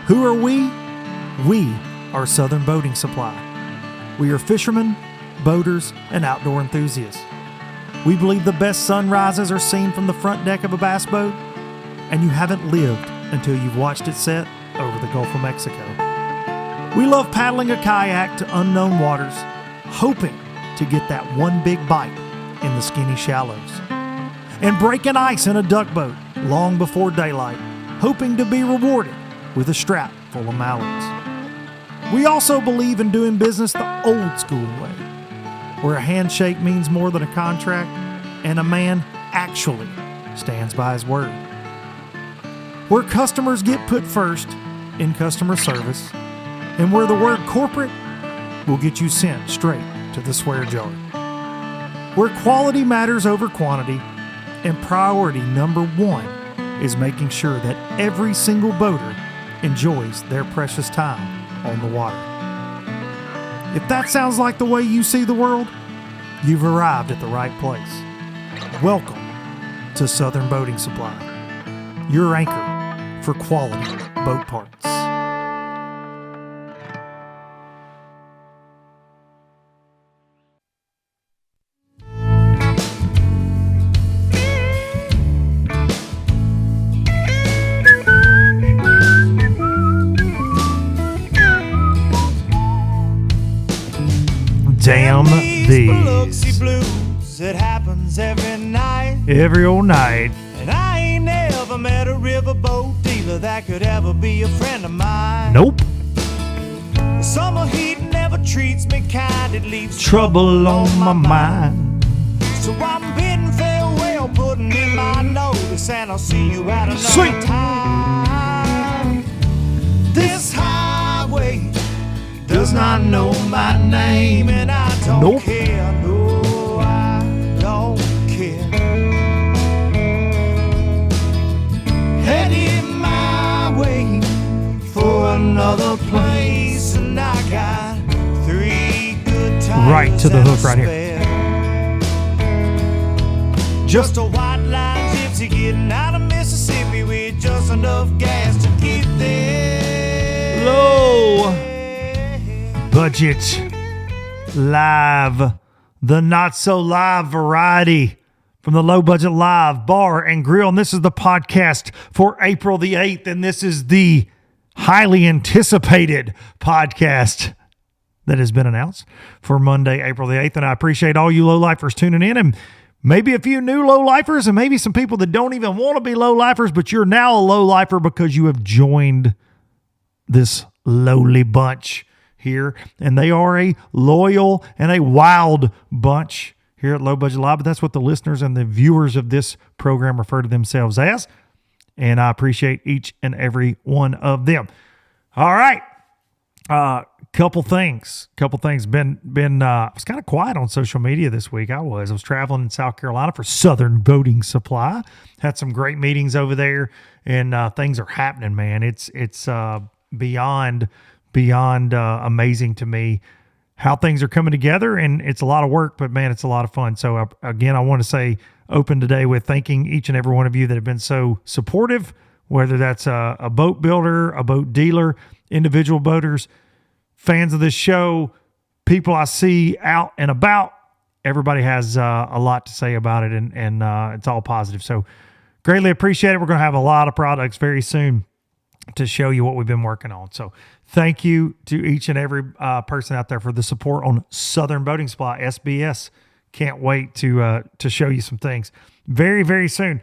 Who are we? We are Southern Boating Supply. We are fishermen, boaters, and outdoor enthusiasts. We believe the best sunrises are seen from the front deck of a bass boat, and you haven't lived until you've watched it set over the Gulf of Mexico. We love paddling a kayak to unknown waters, hoping to get that one big bite in the skinny shallows, and breaking ice in a duck boat long before daylight, hoping to be rewarded with a strap full of mallards. We also believe in doing business the old school way, where a handshake means more than a contract and a man actually stands by his word. Where customers get put first in customer service, and where the word corporate will get you sent straight to the swear jar. Where quality matters over quantity, and priority number one is making sure that every single boater enjoys their precious time on the water. If that sounds like the way you see the world, you've arrived at the right place. Welcome to Southern Boating Supply, your anchor for quality boat parts. Damn these. Blues, it happens every night. Every old night. And I ain't never met a riverboat dealer that could ever be a friend of mine. Nope. The summer heat never treats me kind. It leaves trouble on my mind. So I'm bidding farewell, putting in my notice, and I'll see you at another Sweet. time. This highway does not know my name, and I don't Nope. care. No, I don't care. Headed my way for another place, and I got 3 good times. Right to the hook right here. Just a white line gypsy getting out of Mississippi with just enough gas to get there. Low budget live, the not so live variety from the Low Budget Live Bar and Grill. And this is the podcast for April the 8th. And this is the highly anticipated podcast that has been announced for Monday, April the 8th. And I appreciate all you low-lifers tuning in, and maybe a few new low-lifers, and maybe some people that don't even want to be low-lifers, but you're now a low-lifer because you have joined this lowly bunch here, and they are a loyal and a wild bunch here at Low Budget Live, but that's what the listeners and the viewers of this program refer to themselves as, and I appreciate each and every one of them. All right, couple things. Been I was kind of quiet on social media this week. I was traveling in South Carolina for Southern Boating Supply. Had some great meetings over there, and things are happening, man. It's beyond amazing to me how things are coming together, and it's a lot of work, but man, it's a lot of fun. So again, I want to say open today with thanking each and every one of you that have been so supportive, whether that's a boat builder, a boat dealer, individual boaters, fans of this show, people I see out and about. Everybody has a lot to say about it, and it's all positive. So greatly appreciate it. We're going to have a lot of products very soon to show you what we've been working on. So thank you to each and every person out there for the support on Southern Boating Supply, SBS. Can't wait to show you some things very, very soon.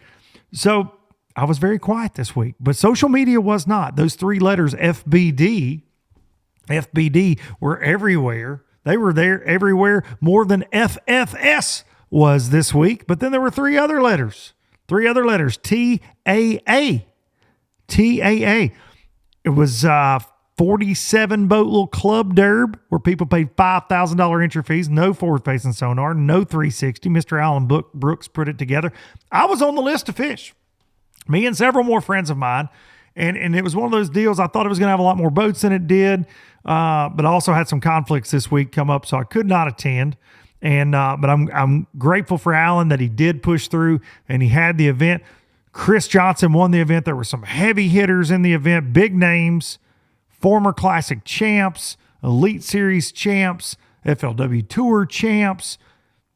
So I was very quiet this week, but social media was not. Those 3 letters, FBD were everywhere. They were there everywhere more than FFS was this week. But then there were 3 other letters, TAA. It was 47 boat little club derb where people paid $5,000 entry fees, no forward-facing sonar, no 360. Mr. Alan Brooks put it together. I was on the list to fish, me and several more friends of mine, and it was one of those deals. I thought it was going to have a lot more boats than it did, but I also had some conflicts this week come up, so I could not attend. And but I'm grateful for Alan that he did push through and he had the event. Chris Johnson won the event. There were some heavy hitters in the event, big names, former Classic champs, Elite Series champs, FLW Tour champs,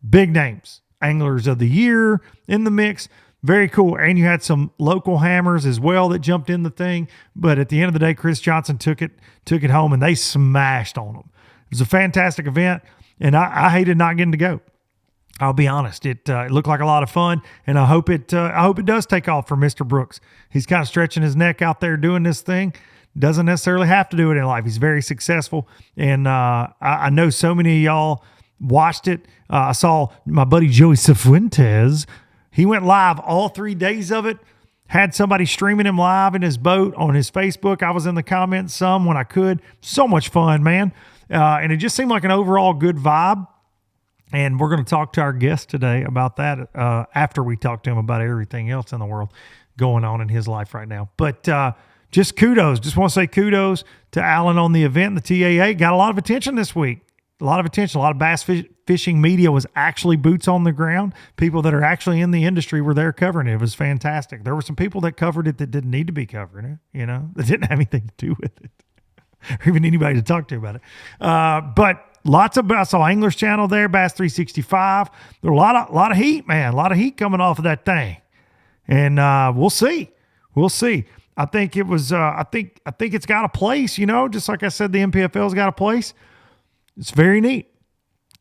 big names, Anglers of the Year in the mix. Very cool. And you had some local hammers as well that jumped in the thing. But at the end of the day, Chris Johnson took it home, and they smashed on them. It was a fantastic event, and I hated not getting to go. I'll be honest. It looked like a lot of fun, and I hope it does take off for Mr. Brooks. He's kind of stretching his neck out there doing this thing. Doesn't necessarily have to do it in life. He's very successful, and I know so many of y'all watched it. I saw my buddy Joey Cifuentes. He went live all 3 days of it, had somebody streaming him live in his boat on his Facebook. I was in the comments some when I could. So much fun, man. And it just seemed like an overall good vibe. And we're going to talk to our guest today about that after we talk to him about everything else in the world going on in his life right now. But just kudos. Just want to say kudos to Alan on the event. The TAA got a lot of attention this week. A lot of attention. A lot of bass fishing media was actually boots on the ground. People that are actually in the industry were there covering it. It was fantastic. There were some people that covered it that didn't need to be covering it, that didn't have anything to do with it, or even anybody to talk to about it. But lots of, I saw Anglers Channel there, Bass 365. There were a lot of heat, man. A lot of heat coming off of that thing. And we'll see. We'll see. I think it was, I think it's got a place, just like I said, the MPFL's got a place. It's very neat.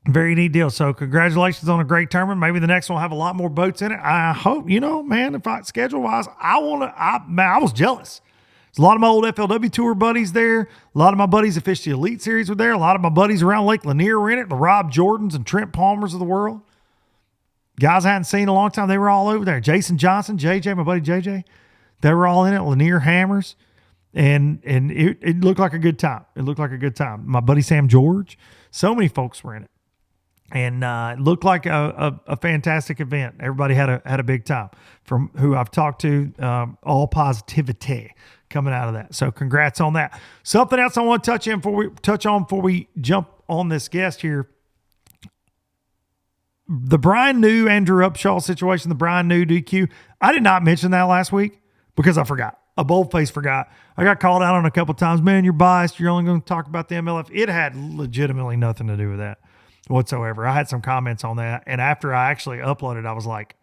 Very neat deal. So congratulations on a great tournament. Maybe the next one will have a lot more boats in it. I hope, man, if schedule-wise, I was jealous. There's a lot of my old FLW Tour buddies there. A lot of my buddies that fished the Elite Series were there. A lot of my buddies around Lake Lanier were in it. The Rob Jordans and Trent Palmers of the world. Guys I hadn't seen in a long time. They were all over there. Jason Johnson, JJ, my buddy JJ. They were all in it. Lanier Hammers. And it looked like a good time. It looked like a good time. My buddy Sam George, so many folks were in it, and it looked like a fantastic event. Everybody had a big time. From who I've talked to, all positivity coming out of that. So congrats on that. Something else I want to touch on before we jump on this guest here. The Bryan New Andrew Upshaw situation, the Bryan New DQ. I did not mention that last week because I forgot. A boldface forgot. I got called out on a couple times. Man, you're biased. You're only going to talk about the MLF. It had legitimately nothing to do with that whatsoever. I had some comments on that, and after I actually uploaded, I was like,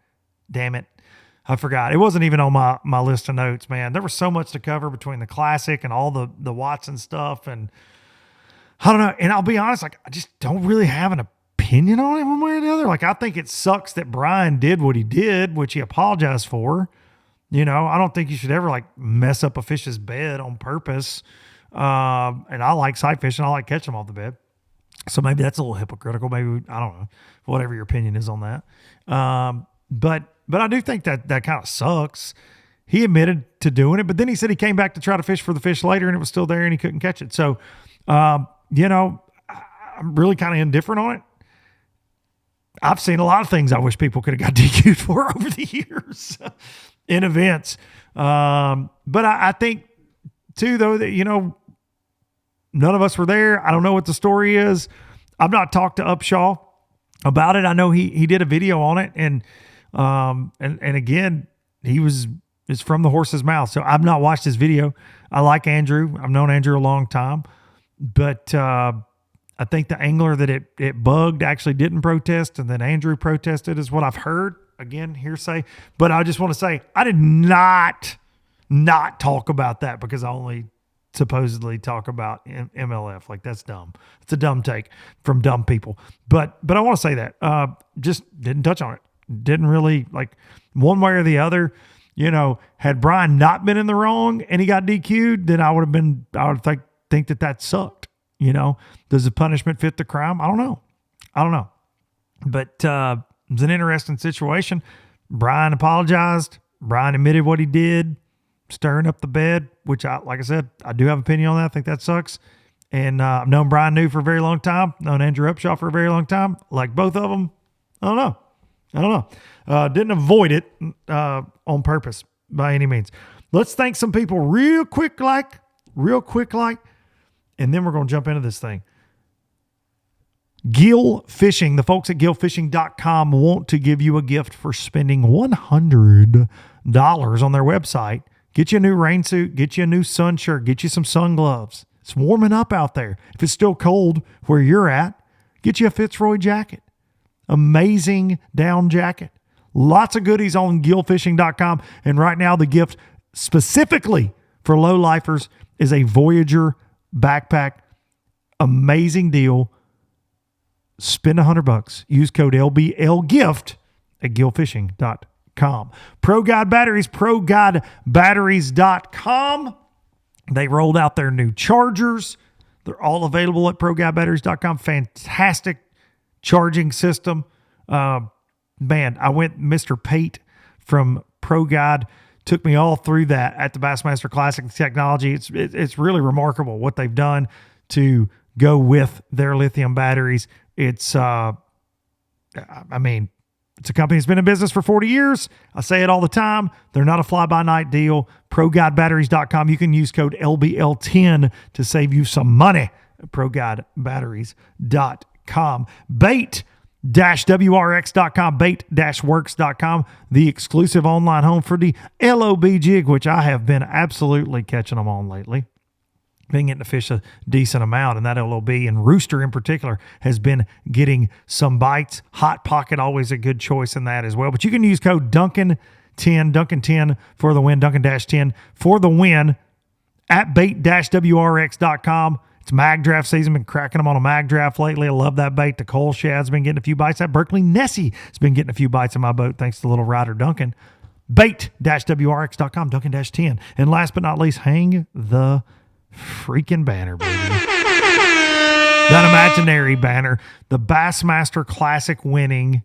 damn it, I forgot. It wasn't even on my list of notes, man. There was so much to cover between the Classic and all the Watson stuff, and I don't know. And I'll be honest, I just don't really have an opinion on it one way or the other. I think it sucks that Bryan did what he did, which he apologized for. I don't think you should ever mess up a fish's bed on purpose. And I like sight fishing. I like catching them off the bed. So maybe that's a little hypocritical. Maybe, I don't know, whatever your opinion is on that. But I do think that kind of sucks. He admitted to doing it, but then he said he came back to try to fish for the fish later and it was still there and he couldn't catch it. So, I'm really kind of indifferent on it. I've seen a lot of things I wish people could have got DQ'd for over the years in events. But I think too, though, that, none of us were there. I don't know what the story is. I've not talked to Upshaw about it. I know he did a video on it, and again, it's from the horse's mouth. So I've not watched his video. I like Andrew. I've known Andrew a long time, but I think the angler that it bugged actually didn't protest, and then Andrew protested is what I've heard. Again, hearsay. But I just want to say I did not talk about that because I only supposedly talk about MLF. That's dumb. It's a dumb take from dumb people. But I want to say that just didn't touch on it. Didn't really one way or the other. Had Bryan not been in the wrong and he got DQ'd, then I would think that sucked. Does the punishment fit the crime? I don't know. But it was an interesting situation. Bryan apologized. Bryan admitted what he did, stirring up the bed, which like I said, I do have an opinion on that. I think that sucks. And I've known Bryan New for a very long time, known Andrew Upshaw for a very long time. Like both of them, I don't know. Didn't avoid it on purpose by any means. Let's thank some people real quick, and then we're going to jump into this thing. Gill Fishing, the folks at gillfishing.com want to give you a gift for spending $100 on their website. Get you a new rain suit, get you a new sun shirt, get you some sun gloves. It's warming up out there. If it's still cold where you're at, get you a Fitzroy jacket. Amazing down jacket. Lots of goodies on gillfishing.com. And right now, the gift specifically for low lifers is a Voyager backpack. Amazing deal. Spend $100. Use code LBLGIFT at gillfishing.com. Pro Guide Batteries, ProGuideBatteries.com. They rolled out their new chargers. They're all available at ProGuideBatteries.com. Fantastic charging system. Man, I went, Mr. Pate from Pro Guide took me all through that at the Bassmaster Classic Technology. It's really remarkable what they've done to go with their lithium batteries. It's a company that's been in business for 40 years. I say it all the time. They're not a fly-by-night deal. ProGuideBatteries.com. You can use code LBL10 to save you some money at ProGuideBatteries.com. Bait-WRX.com, bait-works.com, the exclusive online home for the LOB jig, which I have been absolutely catching them on lately. Been getting to fish a decent amount, and that LOB and Rooster in particular has been getting some bites. Hot Pocket, always a good choice in that as well. But you can use code Duncan10, Duncan10 for the win, Duncan-10 for the win at bait-WRX.com. It's mag draft season. Been cracking them on a mag draft lately. I love that bait. The Cole Shad's been getting a few bites. That Berkeley Nessie has been getting a few bites in my boat thanks to little Ryder Duncan. Bait-WRX.com, Duncan-10. And last but not least, hang the freaking banner, baby. That imaginary banner. The Bassmaster Classic winning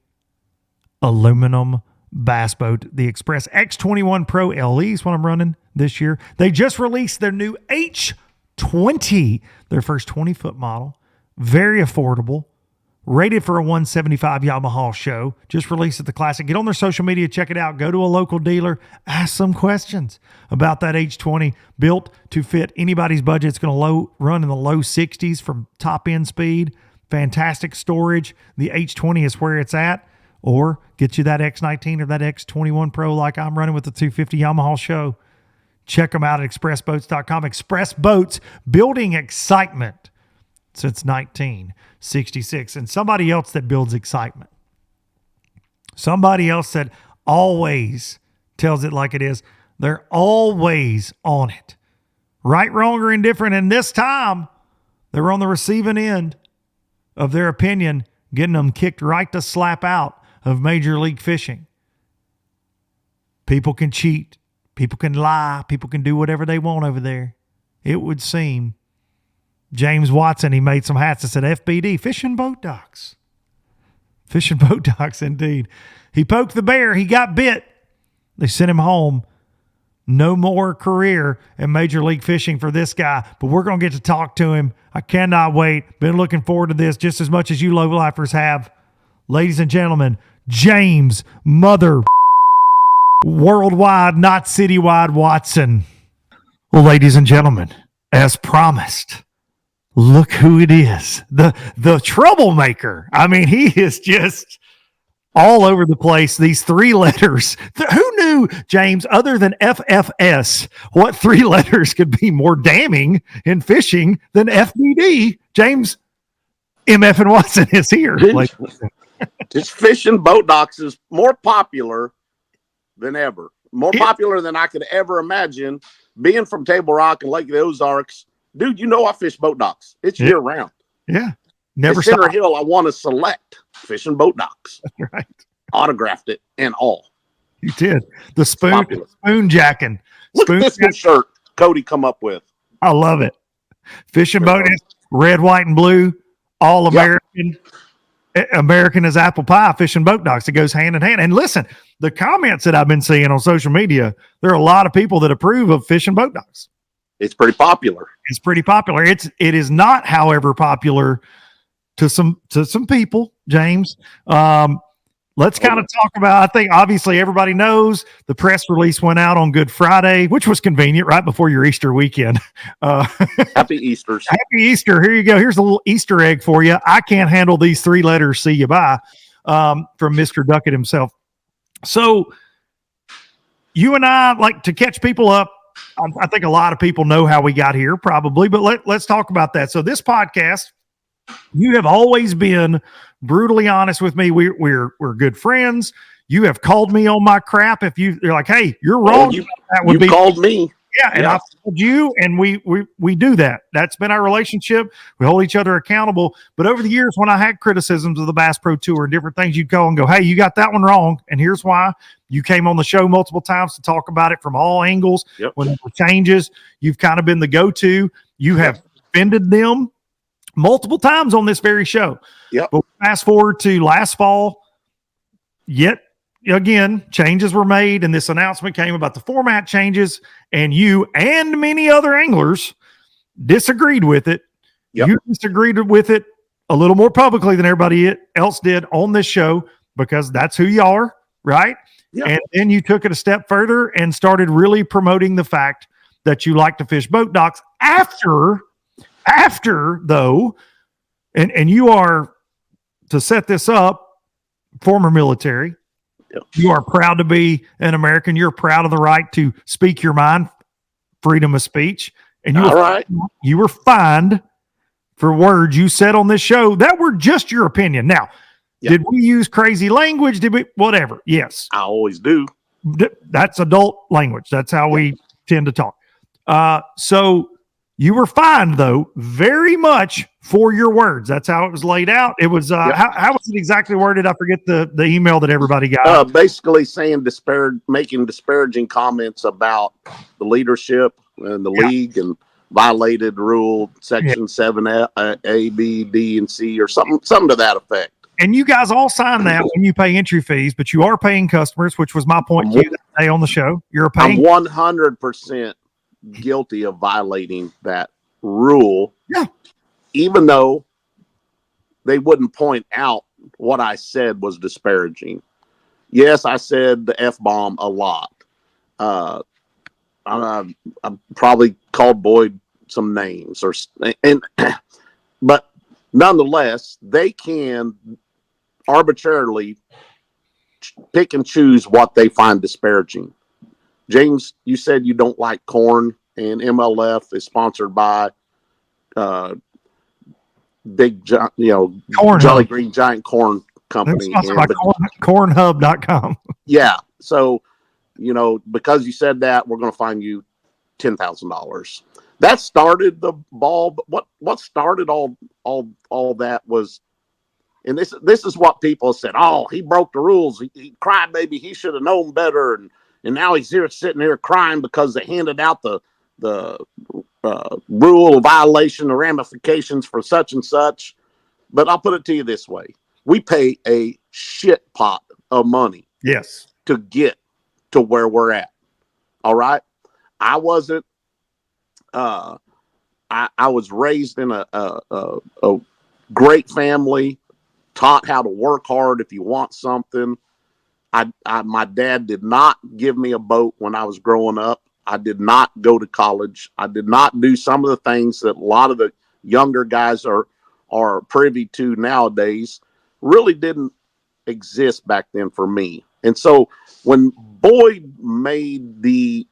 aluminum bass boat. The Express X21 Pro LE is what I'm running this year. They just released their new H20, their first 20-foot model. Very affordable. Rated for a 175 Yamaha show. Just released at the Classic. Get on their social media. Check it out. Go to a local dealer. Ask some questions about that H20. Built to fit anybody's budget. It's going to run in the low 60s from top-end speed. Fantastic storage. The H20 is where it's at. Or get you that X19 or that X21 Pro like I'm running with the 250 Yamaha show. Check them out at expressboats.com. Express Boats, building excitement since 1966. And somebody else that builds excitement. Somebody else that always tells it like it is. They're always on it. Right, wrong, or indifferent. And this time, they're on the receiving end of their opinion, getting them kicked right to slap out of Major League Fishing. People can cheat. People can lie. People can do whatever they want over there. It would seem. James Watson, he made some hats that said FBD, Fishing Boat Docks. Fishing Boat Docks, indeed. He poked the bear. He got bit. They sent him home. No more career in Major League Fishing for this guy, but we're going to get to talk to him. I cannot wait. Been looking forward to this just as much as you low-lifers have. Ladies and gentlemen, James Mother Worldwide, not citywide Watson. Well, ladies and gentlemen, as promised, look who it is. The troublemaker. I mean, he is just all over the place. These three letters. Who knew, James, other than FFS, what three letters could be more damning in fishing than FBD? James MF and Watson is here. This Fishing Boat Docks is more popular than ever. More popular than I could ever imagine. Being from Table Rock and Lake of the Ozarks, dude, you know I fish boat docks. It's year round. Yeah. Never Center stop. Hill, I want to select Fishing Boat Docks. That's right. Autographed it and all. You did. The spoon jacking. Look at this good shirt Cody come up with. I love it. Fishing boat is red, white, and blue. All American. Yep. American as apple pie, Fishing Boat Docks. It goes hand in hand. And listen, the comments that I've been seeing on social media, there are a lot of people that approve of Fishing Boat Docks. It's pretty popular. It's pretty popular. It is not, however, popular to some people, James. Let's kind of talk about, I think obviously everybody knows the press release went out on Good Friday, which was convenient right before your Easter weekend. Happy Easter. Happy Easter. Here you go. Here's a little Easter egg for you. I can't handle these three letters. See you bye. From Mr. Duckett himself. So you and I like to catch people up I think a lot of people know how we got here, probably, but let's talk about that. So this podcast, you have always been brutally honest with me. We're good friends. You have called me on my crap. If you're like, hey, you're wrong. That would be called me. Yeah, and I've told you, and we do that. That's been our relationship. We hold each other accountable. But over the years, when I had criticisms of the Bass Pro Tour and different things, you'd call and go, hey, you got that one wrong, and here's why. You came on the show multiple times to talk about it from all angles. Yep. When there were changes, you've kind of been the go-to. You have defended them multiple times on this very show. Yep. But fast forward to last fall, yet again, changes were made, and this announcement came about the format changes, and you and many other anglers disagreed with it. Yep. You disagreed with it a little more publicly than everybody else did on this show because that's who you are, right? Yep. And then you took it a step further and started really promoting the fact that you like to fish boat docks after though, and you are, to set this up, former military. Yep. You are proud to be an American. You're proud of the right to speak your mind, freedom of speech. And you were fined for words you said on this show that were just your opinion. Now, did we use crazy language? Did we? Whatever. Yes. I always do. That's adult language. That's how we tend to talk. So you were fined, though, very much for your words. That's how it was laid out. It was how was it exactly worded? I forget the email that everybody got. Basically saying making disparaging comments about the leadership and the league, and violated rule section 7 A, B, D, and C, or something to that effect. And you guys all sign that when you pay entry fees, but you are paying customers, which was my point to you that day on the show. You're paying. I'm 100% guilty of violating that rule. Yeah. Even though they wouldn't point out what I said was disparaging. Yes, I said the F-bomb a lot. I probably called Boyd some names, but nonetheless, they can arbitrarily pick and choose what they find disparaging. James, you said you don't like corn, and MLF is sponsored by Jolly Green Giant Corn Company. Cornhub.com. Yeah. So, because you said that, we're going to fine you $10,000. That started the ball. But what started all that was, and this is what people said. Oh, he broke the rules. He cried, baby. He should have known better. And now he's sitting here crying because they handed out the rule violation, the ramifications for such and such. But I'll put it to you this way: we pay a shit pot of money, yes, to get to where we're at. All right, I wasn't. I was raised in a great family, taught how to work hard if you want something. My dad did not give me a boat when I was growing up. I did not go to college. I did not do some of the things that a lot of the younger guys are privy to nowadays. Really didn't exist back then for me. And so when Boyd made the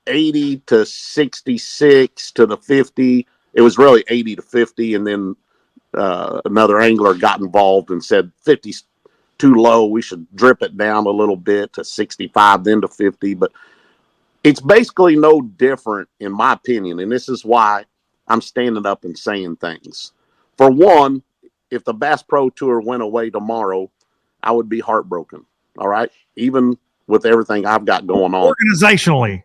80 to 66 to the 50, it was really 80 to 50. And then another angler got involved and said 50's too low. We should drip it down a little bit to 65, then to 50. But it's basically no different, in my opinion. And this is why I'm standing up and saying things. For one, if the Bass Pro Tour went away tomorrow, I would be heartbroken. All right. Even with everything I've got going on. Organizationally,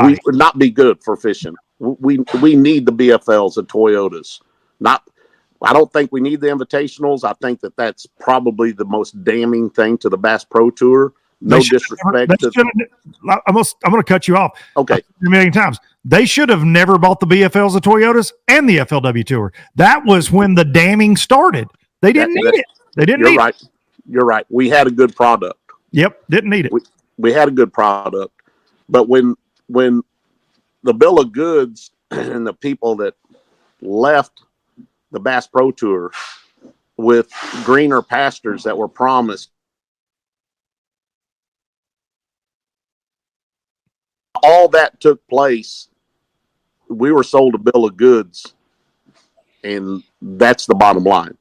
we would not be good for fishing. We need the BFLs, the Toyotas. I don't think we need the invitationals. I think that's probably the most damning thing to the Bass Pro Tour. No disrespect. I'm going to cut you off. Okay. A million times. They should have never bought the BFLs, the Toyotas, and the FLW Tour. That was when the damning started. They didn't need it. They didn't need it. You're right. We had a good product. Yep. Didn't need it. We had a good product. But when the bill of goods and the people that left the Bass Pro Tour with greener pastures that were promised all that took place, we were sold a bill of goods, and that's the bottom line.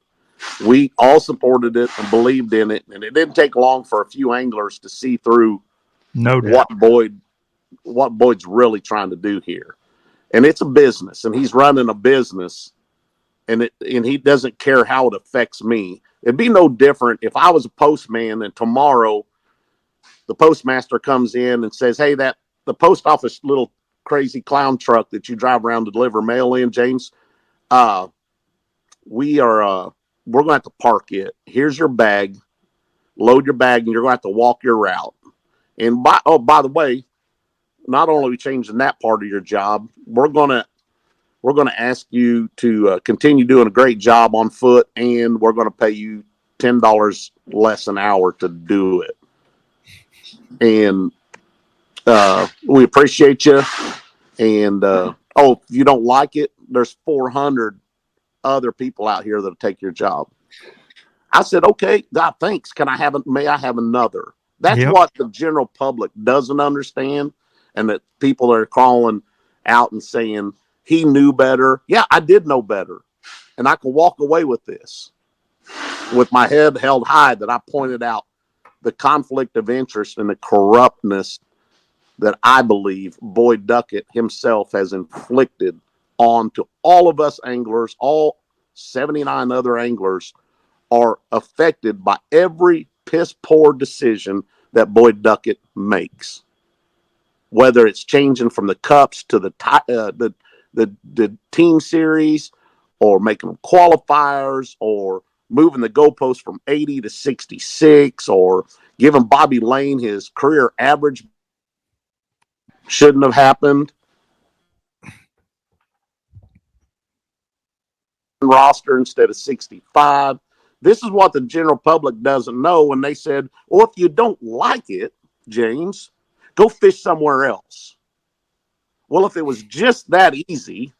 We all supported it and believed in it, and it didn't take long for a few anglers to see through what Boyd's really trying to do here. And it's a business, and he's running a business, and he doesn't care how it affects me. It'd be no different if I was a postman and tomorrow the postmaster comes in and says, hey, the post office little crazy clown truck that you drive around to deliver mail in, James, we're going to have to park it. Here's your bag, load your bag, and you're going to have to walk your route. And by the way, not only are we changing that part of your job, we're going to ask you to continue doing a great job on foot, and we're going to pay you $10 less an hour to do it. And we appreciate you. And if you don't like it, there's 400 other people out here that'll take your job. I said, okay, God, thanks. May I have another? That's what the general public doesn't understand. And that people are calling out and saying he knew better. Yeah, I did know better. And I can walk away with this with my head held high, that I pointed out the conflict of interest and the corruptness that I believe Boyd Duckett himself has inflicted onto all of us anglers. All 79 other anglers are affected by every piss poor decision that Boyd Duckett makes. Whether it's changing from the cups to the team series, or making them qualifiers, or moving the goalpost from 80 to 66, or giving Bobby Lane his career average, shouldn't have happened. Roster instead of 65. This is what the general public doesn't know when they said, well, if you don't like it, James, go fish somewhere else. Well, if it was just that easy,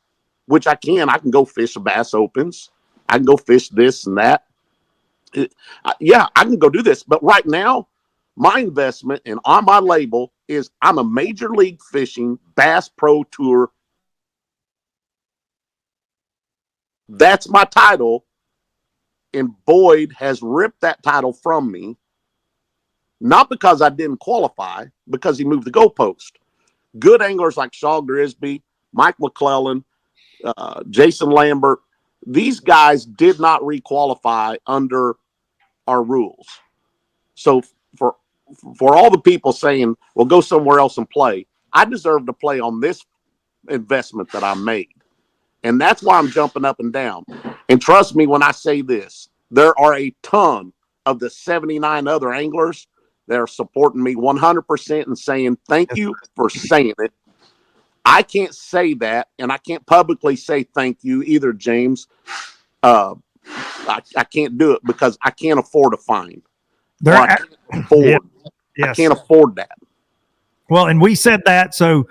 which I can go fish the Bass Opens. I can go fish this and that. I can go do this. But right now, my investment and on my label is I'm a Major League Fishing Bass Pro Tour. That's my title. And Boyd has ripped that title from me. Not because I didn't qualify, because he moved the goalpost. Good anglers like Shaw Grisby, Mike McClellan, Jason Lambert, these guys did not requalify under our rules. So for all the people saying, well, go somewhere else and play, I deserve to play on this investment that I made. And that's why I'm jumping up and down. And trust me when I say this, there are a ton of the 79 other anglers that are supporting me 100% and saying, thank you for saying it. I can't say that, and I can't publicly say thank you either, James. I can't do it because I can't afford a fine. I can't afford that. Well, and we said that. So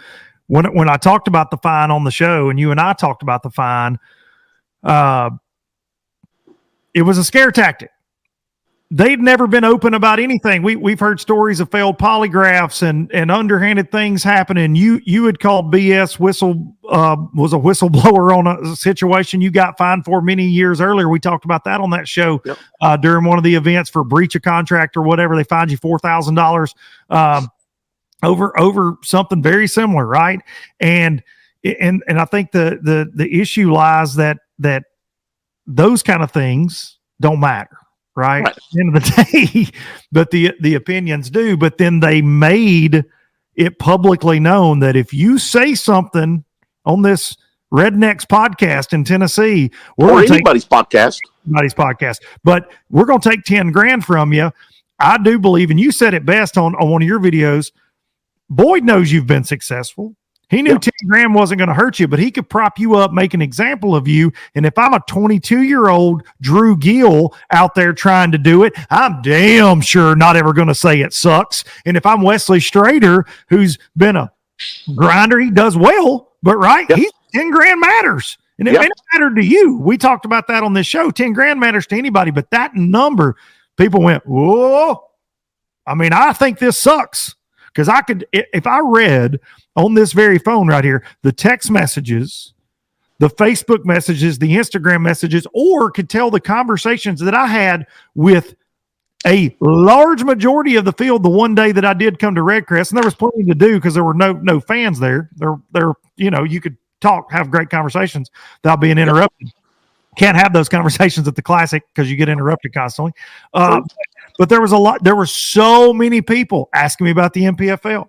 when I talked about the fine on the show, and you and I talked about the fine, it was a scare tactic. They'd never been open about anything. We've heard stories of failed polygraphs and underhanded things happening. You had called BS was a whistleblower on a situation you got fined for many years earlier. We talked about that on that show during one of the events for breach of contract or whatever. They fined you $4,000 over something very similar, right? And I think the issue lies that those kind of things don't matter. Right. At the end of the day, but the opinions do. But then they made it publicly known that if you say something on this Rednecks podcast in Tennessee, or anybody's podcast, but we're going to take 10 grand from you. I do believe, and you said it best on one of your videos, Boyd knows you've been successful. He knew 10 grand wasn't going to hurt you, but he could prop you up, make an example of you. And if I'm a 22-year-old Drew Gill out there trying to do it, I'm damn sure not ever going to say it sucks. And if I'm Wesley Strader, who's been a grinder, he does well, but he's 10 grand matters. And it may not matter to you. We talked about that on this show. 10 grand matters to anybody, but that number, people went, whoa. I mean, I think this sucks. because I could, if I read on this very phone right here, the text messages, the Facebook messages, the Instagram messages, or could tell the conversations that I had with a large majority of the field the one day that I did come to Redcrest, and there was plenty to do because there were no fans there. There, you could talk, have great conversations without being interrupted. Can't have those conversations at the Classic because you get interrupted constantly. But there were so many people asking me about the NPFL,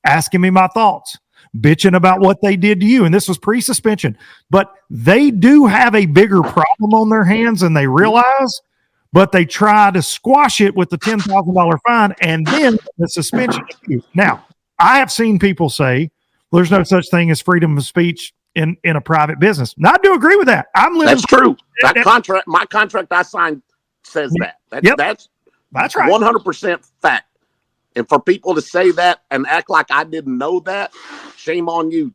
asking me my thoughts, bitching about what they did to you. And this was pre-suspension, but they do have a bigger problem on their hands than they realize, but they try to squash it with the $10,000 fine and then the suspension. Now, I have seen people say there's no such thing as freedom of speech in a private business. Now, I do agree with that. That's true. My contract I signed says that. That's right. 100% fact. And for people to say that and act like I didn't know that, shame on you,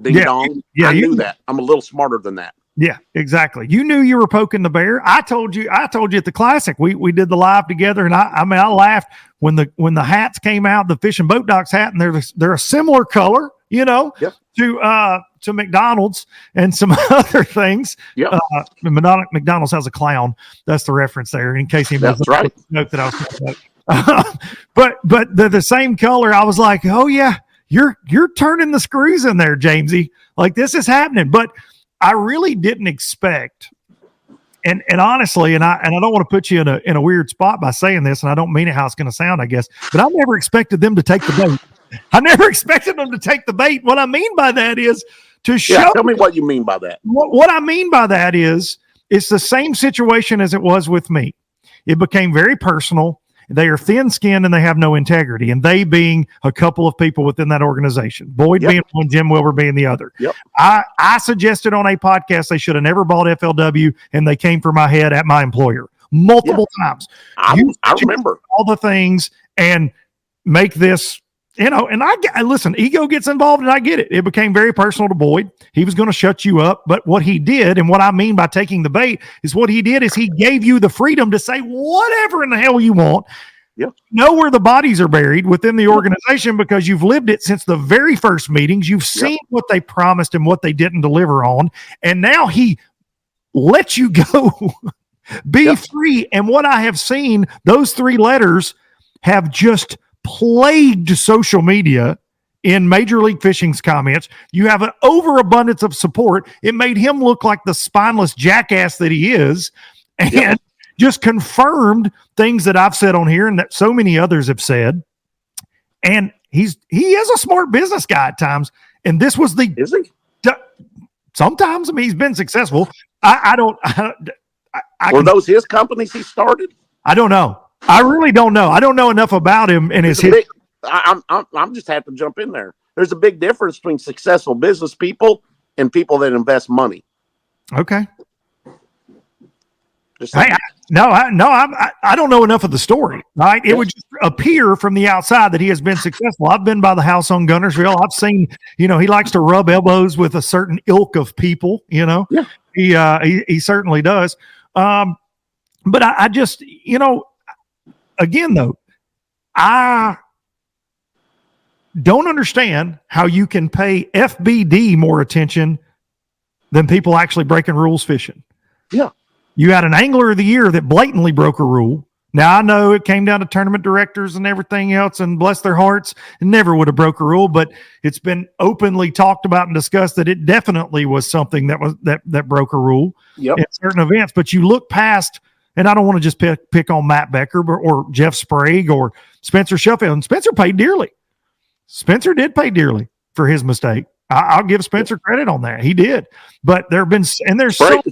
ding dong. I knew that. I'm a little smarter than that. Yeah, exactly. You knew you were poking the bear. I told you at the Classic. We did the live together, and I laughed when the hats came out, the Fish and Boat Docks hat, and they're a similar color, to McDonald's and some other things. Yep. McDonald's has a clown. That's the reference there. In case anybody note that I was talking about. But they're the same color. I was like, oh yeah, you're turning the screws in there, Jamesy. Like this is happening. But I really didn't expect, and honestly, and I don't want to put you in a weird spot by saying this, and I don't mean it how it's going to sound, I guess, but I never expected them to take the bait. I never expected them to take the bait. What I mean by that is to show. Yeah, tell me what you mean by that. What I mean by that is it's the same situation as it was with me. It became very personal. They are thin-skinned and they have no integrity, and they being a couple of people within that organization. Boyd being one, Jim Wilbur being the other. Yep. I suggested on a podcast they should have never bought FLW, and they came for my head at my employer multiple times. I remember all the things and make this. And listen, ego gets involved, and I get it. It became very personal to Boyd. He was going to shut you up. But what he did, and what I mean by taking the bait, is what he did is he gave you the freedom to say whatever in the hell you want. Yep. Know where the bodies are buried within the organization because you've lived it since the very first meetings. You've seen what they promised and what they didn't deliver on. And now he lets you go be free. And what I have seen, those 3 letters have just plagued social media in Major League Fishing's comments. You have an overabundance of support. It made him look like the spineless jackass that he is, and just confirmed things that I've said on here and that so many others have said. And he is a smart business guy at times. And this was is he? Sometimes. I mean, he's been successful. Were those his companies he started? I don't know. I really don't know. I don't know enough about him and his history. I'm just have to jump in there. There's a big difference between successful business people and people that invest money. Okay. I don't know enough of the story. Right? It would just appear from the outside that he has been successful. I've been by the house on Gunnersville. I've seen, he likes to rub elbows with a certain ilk of people. He certainly does. But I just, again, though, I don't understand how you can pay FBD more attention than people actually breaking rules fishing. Yeah. You had an angler of the year that blatantly broke a rule. Now, I know it came down to tournament directors and everything else, and bless their hearts, never would have broke a rule, but it's been openly talked about and discussed that it definitely was something that broke a rule in certain events. But you look past. And I don't want to just pick on Matt Becker or Jeff Sprague or Spencer Sheffield. And Spencer paid dearly. Spencer did pay dearly for his mistake. I'll give Spencer credit on that. He did. But there have been, and there's Sprague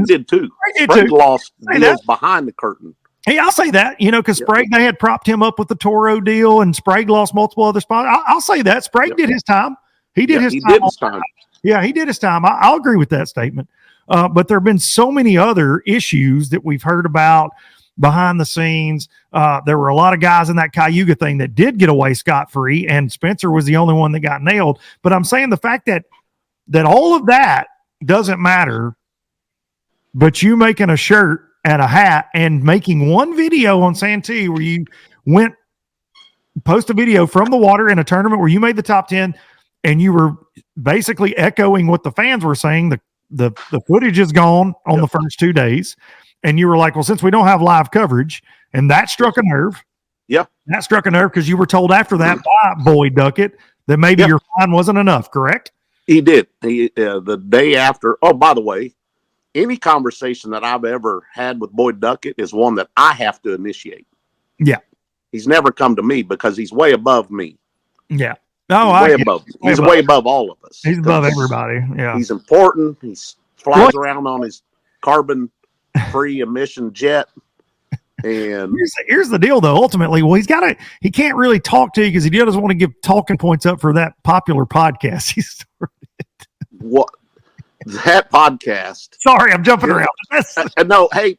did too. Sprague lost deals behind the curtain. Hey, I'll say that, because Sprague, they had propped him up with the Toro deal, and Sprague lost multiple other spots. I'll say that. Sprague did his time. He did his time. Yeah, he did his time. I'll agree with that statement. But there have been so many other issues that we've heard about behind the scenes. There were a lot of guys in that Cayuga thing that did get away scot-free, and Spencer was the only one that got nailed. But I'm saying the fact that all of that doesn't matter, but you making a shirt and a hat and making one video on Santee where you went post a video from the water in a tournament where you made the top 10 and you were basically echoing what the fans were saying. The footage is gone on the first 2 days. And you were like, well, since we don't have live coverage, and that struck a nerve. Yeah. That struck a nerve because you were told after that by Boyd Duckett that maybe your fine wasn't enough, correct? He did. The day after. Oh, by the way, any conversation that I've ever had with Boyd Duckett is one that I have to initiate. Yeah. He's never come to me because he's way above me. Yeah. No, He's way above all of us. He's above everybody. Yeah. He's important. He flies around on his carbon-free emission jet. And here's the deal, though. Ultimately, well, he can't really talk to you because he doesn't want to give talking points up for that popular podcast he started. What? That podcast. Sorry, I'm jumping around. No, hey,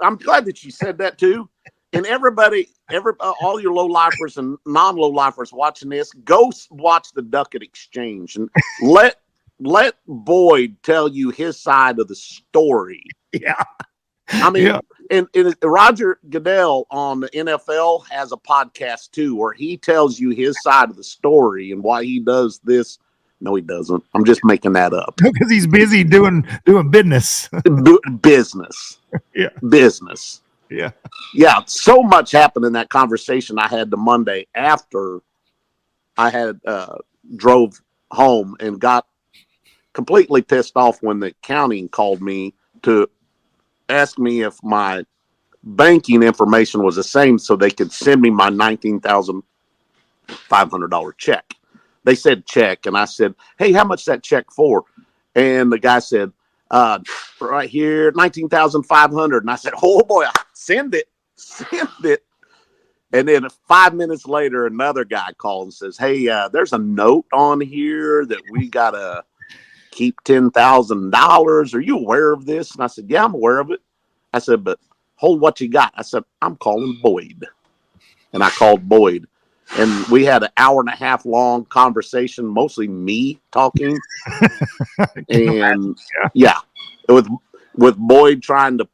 I'm glad that you said that too. And everybody, all your low lifers and non low lifers watching this, go watch the Duckett Exchange and let Boyd tell you his side of the story. Yeah, I mean, and Roger Goodell on the NFL has a podcast too, where he tells you his side of the story and why he does this. No, he doesn't. I'm just making that up. Because he's busy doing business. Business. Yeah. Business. Yeah. Yeah. So much happened in that conversation I had the Monday after I had drove home and got completely pissed off when the county called me to ask me if my banking information was the same so they could send me my $19,500 check. They said check, and I said, hey, how much that check for? And the guy said, right here, $19,500. And I said, oh boy, send it. And then 5 minutes later, another guy called and says, hey, there's a note on here that we got to keep $10,000. Are you aware of this? And I said, yeah, I'm aware of it. I said, but hold what you got. I said, I'm calling Boyd. And I called Boyd. And we had an hour and a half long conversation, mostly me talking. And with Boyd trying to,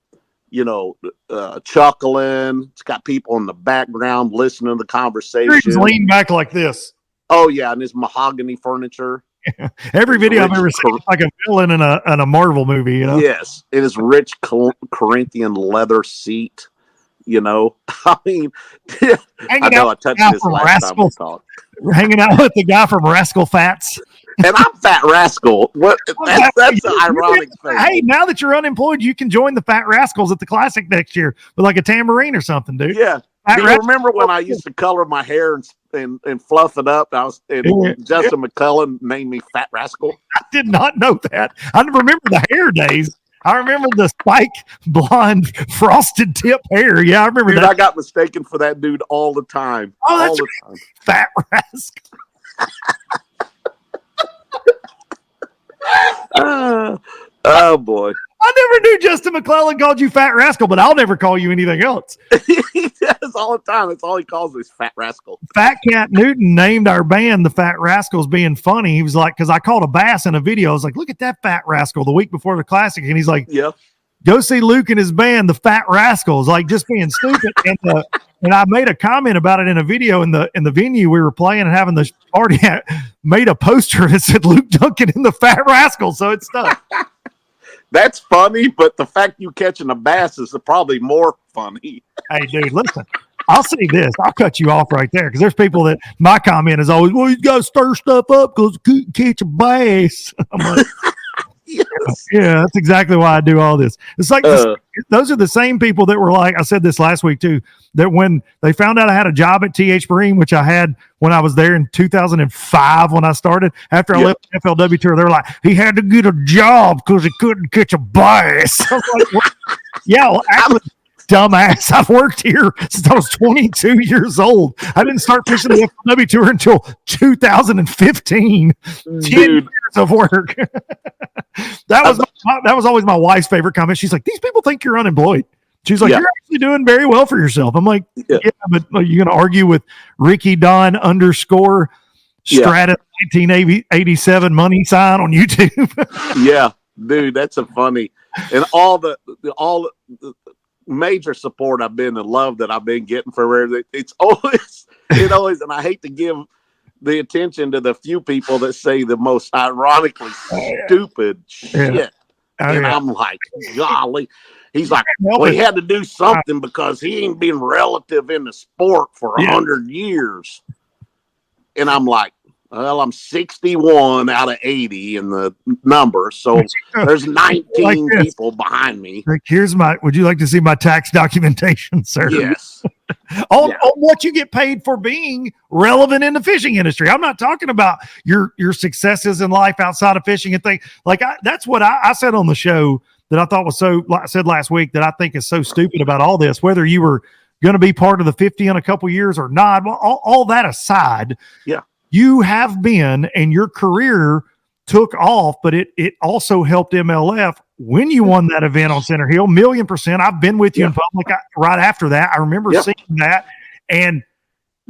chuckling. It's got people in the background listening to the conversation. He's leaning back like this. Oh yeah, and his mahogany furniture. Yeah. Every video I've ever seen, like a villain in a Marvel movie. Yes, it is rich Corinthian leather seat. I mean, I know I touched this last time we talked. Hanging out with the guy from Rascal Fats. And I'm Fat Rascal. What? That's an ironic thing. Hey, now that you're unemployed, you can join the Fat Rascals at the Classic next year with like a tambourine or something, dude. Yeah. Do you remember when I used to color my hair and fluff it up? Justin McCullen named me Fat Rascal. I did not know that. I remember the hair days. I remember the spike blonde frosted tip hair. Yeah, I remember that. I got mistaken for that dude all the time. Oh, that's all the time. Fat Rascal. Oh boy. I never knew Justin McClellan called you Fat Rascal, but I'll never call you anything else. He does all the time. That's all he calls me is Fat Rascal. Fat Cat Newton named our band the Fat Rascals being funny. He was like, because I caught a bass in a video. I was like, look at that Fat Rascal the week before the Classic. And he's like, yeah, go see Luke and his band, the Fat Rascals, like just being stupid. And I made a comment about it in a video in the venue we were playing and having the party at, made a poster that said Luke Duncan and the Fat Rascals. So it's stuck. That's funny, but the fact you catching a bass is probably more funny. Hey, dude, listen. I'll say this. I'll cut you off right there because there's people that my comment is always, well, you got to stir stuff up because you couldn't catch a bass. I'm like, yes. Yeah, that's exactly why I do all this. It's like those are the same people that were like, I said this last week too, that when they found out I had a job at TH Marine, which I had when I was there in 2005 when I started, after I left the FLW tour, they were like, he had to get a job because he couldn't catch a bass. I was like, well, yeah, well, actually, dumbass, I've worked here since I was 22 years old. I didn't start fishing the FLW tour until 2015. 10 years of work. That was always my wife's favorite comment. She's like, these people think you're unemployed. She's like, you're actually doing very well for yourself. I'm like, yeah, but you're going to argue with Ricky Don _Strata 1987 money sign on YouTube. Yeah, dude, that's a funny. And all the major support I've been and love that I've been getting for everything. It's always It always, and I hate to give the attention to the few people that say the most ironically stupid shit. And I'm like, golly. He's like, well, he had to do something because he ain't been relative in the sport for 100 years. And I'm like, well, I'm 61 out of 80 in the number. So there's 19 people behind me. Would you like to see my tax documentation, sir? Yes. on what you get paid for being relevant in the fishing industry. I'm not talking about your successes in life outside of fishing and things. Like that's what I said on the show that I thought was so, like I said last week, that I think is so stupid about all this, whether you were going to be part of the 50 in a couple years or not. Well, all that aside, you have been, and your career took off, but it also helped MLF when you won that event on Center Hill, 1,000,000%. I've been with you in public right after that. I remember seeing that. And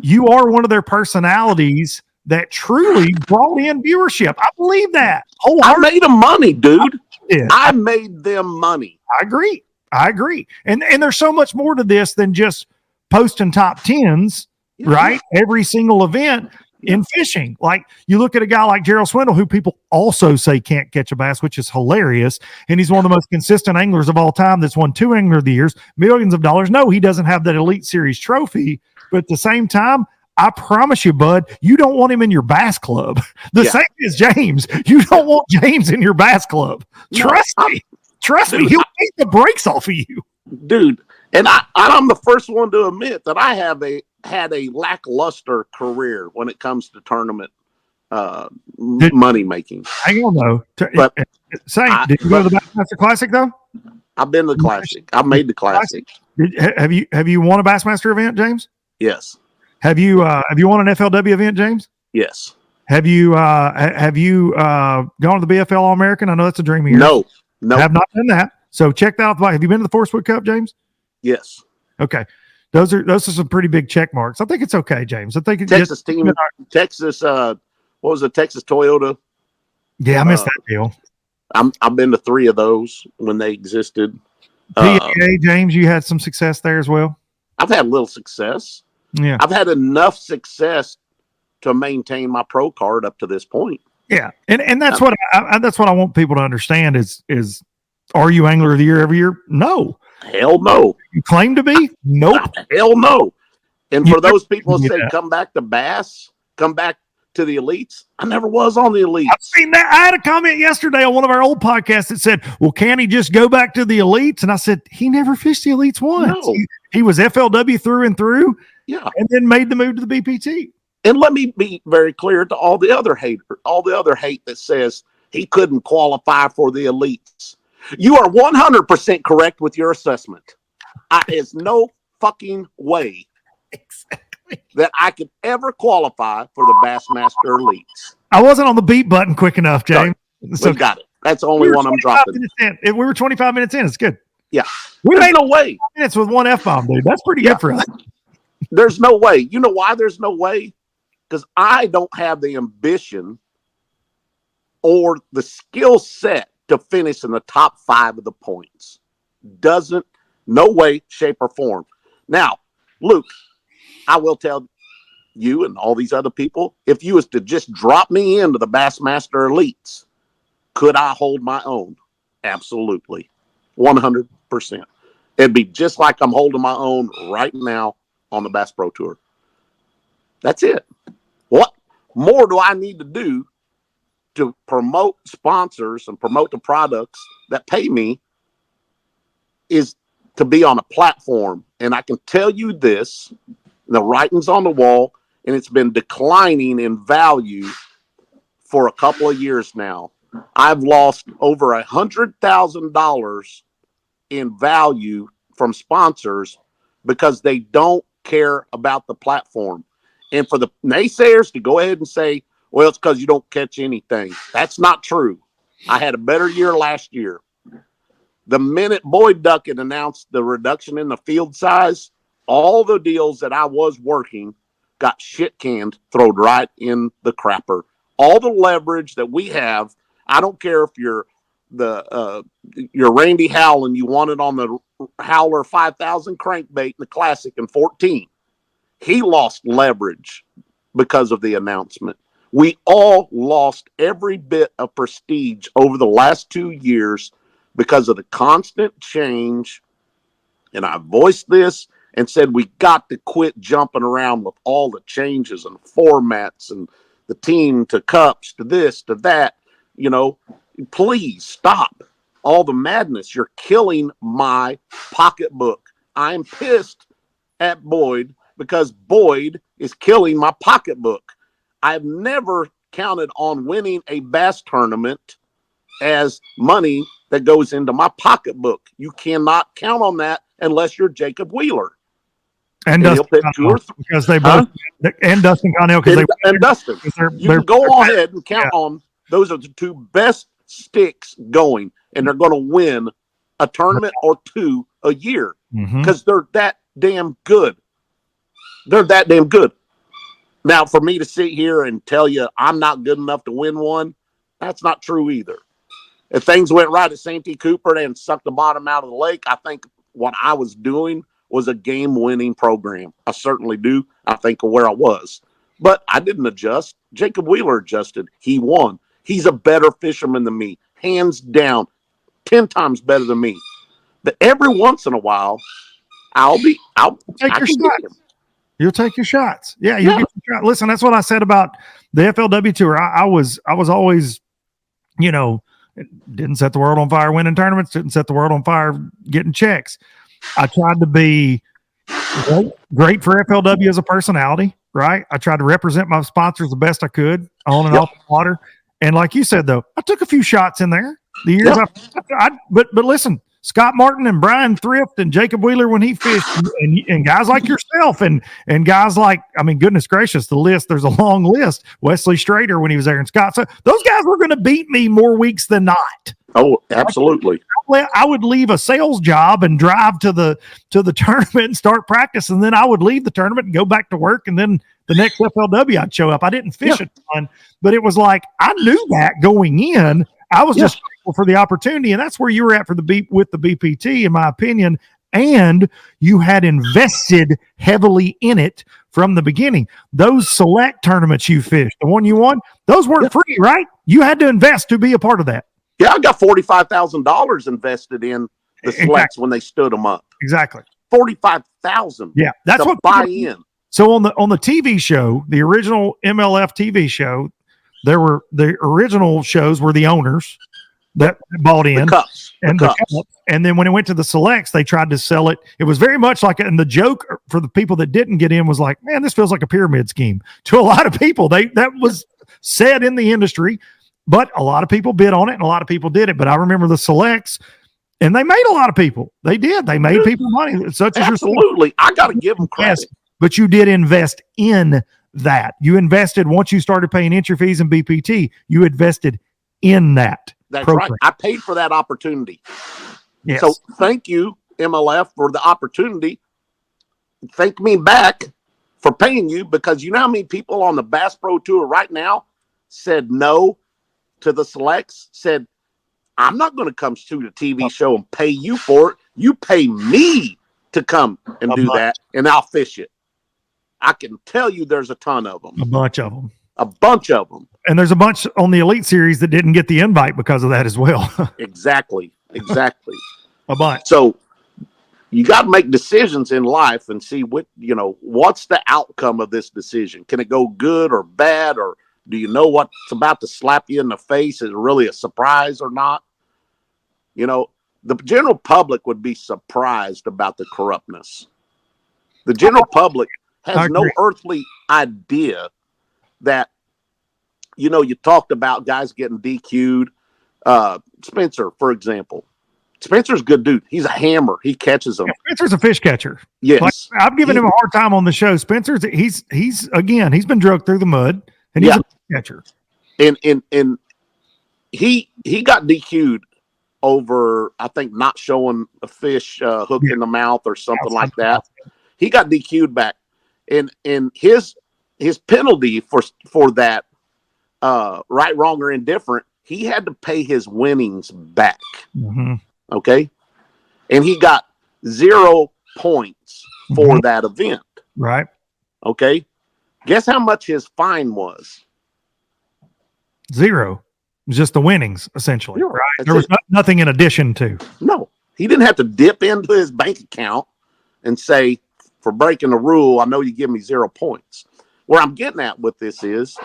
you are one of their personalities that truly brought in viewership. I believe that. I made them money, dude. I made them money. I agree. And there's so much more to this than just posting top tens, right? Every single event. In fishing, like you look at a guy like Gerald Swindle, who people also say can't catch a bass, which is hilarious. And he's one of the most consistent anglers of all time that's won 2 Angler of the Years, millions of dollars. No, he doesn't have that Elite Series trophy. But at the same time, I promise you, bud, you don't want him in your bass club. The same as James. You don't want James in your bass club. Trust me. He'll take the brakes off of you. Dude, and I'm the first one to admit that I had a lackluster career when it comes to tournament money making. Hang on though. Did you go to the Bassmaster Classic though? I've been to the Classic. I've made the Classic. Have you won a Bassmaster event, James? Yes. Have you won an FLW event, James? Yes. Have you gone to the BFL All American? I know that's a dream of yours. No. I have not done that. So check that out. Have you been to the Forest Wood Cup, James? Yes. Okay. Those are some pretty big check marks. I think it's okay, James. I think it's Texas team, Texas. What was it? Texas Toyota. Yeah, I missed that deal. I've been to 3 of those when they existed. PAA, James, you had some success there as well. I've had a little success. Yeah, I've had enough success to maintain my pro card up to this point. Yeah, and that's what I want people to understand is are you Angler of the Year every year? No. Hell no. You claim to be? Nope. Hell no. And for those people who say come back to bass, come back to the elites, I never was on the elites. I've seen that. I had a comment yesterday on one of our old podcasts that said, well, can he just go back to the elites? And I said, he never fished the elites once. No. He was FLW through and through. Yeah. And then made the move to the BPT. And let me be very clear to all the other hate that says he couldn't qualify for the elites. You are 100% correct with your assessment. There's no fucking way that I could ever qualify for the Bassmaster elites. I wasn't on the beat button quick enough, James. So we got it. That's the only one I'm dropping. We were 25 minutes in. It's good. Yeah. We made no way. Minutes with one F-bomb, dude. That's pretty good for us. There's no way. You know why there's no way? Because I don't have the ambition or the skill set to finish in the top 5 of the points. No way, shape, or form. Now, Luke, I will tell you and all these other people, if you was to just drop me into the Bassmaster elites, could I hold my own? Absolutely. 100%. It'd be just like I'm holding my own right now on the Bass Pro Tour. That's it. What more do I need to do to promote sponsors and promote the products that pay me is to be on a platform. And I can tell you this, the writing's on the wall, and it's been declining in value for a couple of years now. I've lost over $100,000 in value from sponsors because they don't care about the platform. And for the naysayers to go ahead and say, well, it's because you don't catch anything. That's not true. I had a better year last year. The minute Boyd Duckett announced the reduction in the field size, all the deals that I was working got shit canned, thrown right in the crapper. All the leverage that we have, I don't care if you're Randy Howland, you want it on the Howler 5000 crankbait in the Classic in 14. He lost leverage because of the announcement. We all lost every bit of prestige over the last 2 years because of the constant change. And I voiced this and said we got to quit jumping around with all the changes and formats and the team to cups to this to that. Please stop all the madness. You're killing my pocketbook. I'm pissed at Boyd because Boyd is killing my pocketbook. I've never counted on winning a bass tournament as money that goes into my pocketbook. You cannot count on that unless you're Jacob Wheeler. And Dustin Connell, because they both, and Dustin Connell, because and Dustin. You can go ahead and count on those are the two best sticks going, and they're going to win a tournament or two a year because they're that damn good. They're that damn good. Now, for me to sit here and tell you I'm not good enough to win one, that's not true either. If things went right at Santee Cooper and sucked the bottom out of the lake, I think what I was doing was a game-winning program. I certainly do. I think of where I was. But I didn't adjust. Jacob Wheeler adjusted. He won. He's a better fisherman than me, hands down, 10 times better than me. But every once in a while, I'll take your shots. You'll take your shots. Yeah, you'll get your shot. Listen, that's what I said about the FLW tour. I was always, didn't set the world on fire winning tournaments, didn't set the world on fire getting checks. I tried to be great for FLW as a personality, right? I tried to represent my sponsors the best I could on and off the water. And like you said, though, I took a few shots in there. The years but listen, Scott Martin and Bryan Thrift and Jacob Wheeler when he fished, and guys like yourself and guys like, goodness gracious, the list, there's a long list. Wesley Strader when he was there and Scott. So those guys were going to beat me more weeks than not. Oh, absolutely. I would leave a sales job and drive to the tournament and start practice, and then I would leave the tournament and go back to work, and then the next FLW I'd show up. I didn't fish a ton, but it was like I knew that going in. I was just grateful for the opportunity, and that's where you were at with the BPT, in my opinion. And you had invested heavily in it from the beginning. Those select tournaments you fished, the one you won, those weren't free, right? You had to invest to be a part of that. Yeah, I got $45,000 invested in the selects when they stood them up. Exactly. $45,000. Yeah, that's what buy in. So on the TV show, the original MLF TV show, the original shows were the owners that bought in the cups. And then when it went to the selects, they tried to sell it. It was very much like, and the joke for the people that didn't get in was like, man, this feels like a pyramid scheme to a lot of people. That was said in the industry, but a lot of people bid on it and a lot of people did it. But I remember the selects, and they made a lot of people. They did. They made people money. Such as absolutely. I got to give them credit. Yes, but you did invest in that. You invested once you started paying entry fees and BPT. You invested in that. That's program. right. I paid for that opportunity. Yes. So thank you, MLF, for the opportunity. Thank me back for paying you, because you know how many people on the Bass Pro Tour right now said no to the selects, said, I'm not going to come to the TV show and pay you for it. You pay me to come and do that, and I'll fish it. I can tell you there's a ton of them. A bunch of them. A bunch of them. And there's a bunch on the Elite Series that didn't get the invite because of that as well. Exactly. A bunch. So you got to make decisions in life and see what's the outcome of this decision. Can it go good or bad, or do you know what's about to slap you in the face? Is it really a surprise or not? The general public would be surprised about the corruptness. The general public has no earthly idea that, you talked about guys getting DQ'd. Spencer, for example. Spencer's a good dude. He's a hammer. He catches them. Yeah, Spencer's a fish catcher. Yes. Like, I've given him a hard time on the show. Spencer's he's been drugged through the mud, and he's a fish catcher. And he got DQ'd over, I think, not showing a fish hooked in the mouth or something like that. He got DQ'd back. And his penalty for that, right, wrong, or indifferent, he had to pay his winnings back. Mm-hmm. Okay. And he got 0 points for that event. Right. Okay. Guess how much his fine was? 0. Just the winnings, essentially. 0. Right? That's There was it. nothing in addition to. No, he didn't have to dip into his bank account and say, for breaking the rule, I know you give me 0 points. Where I'm getting at with this is,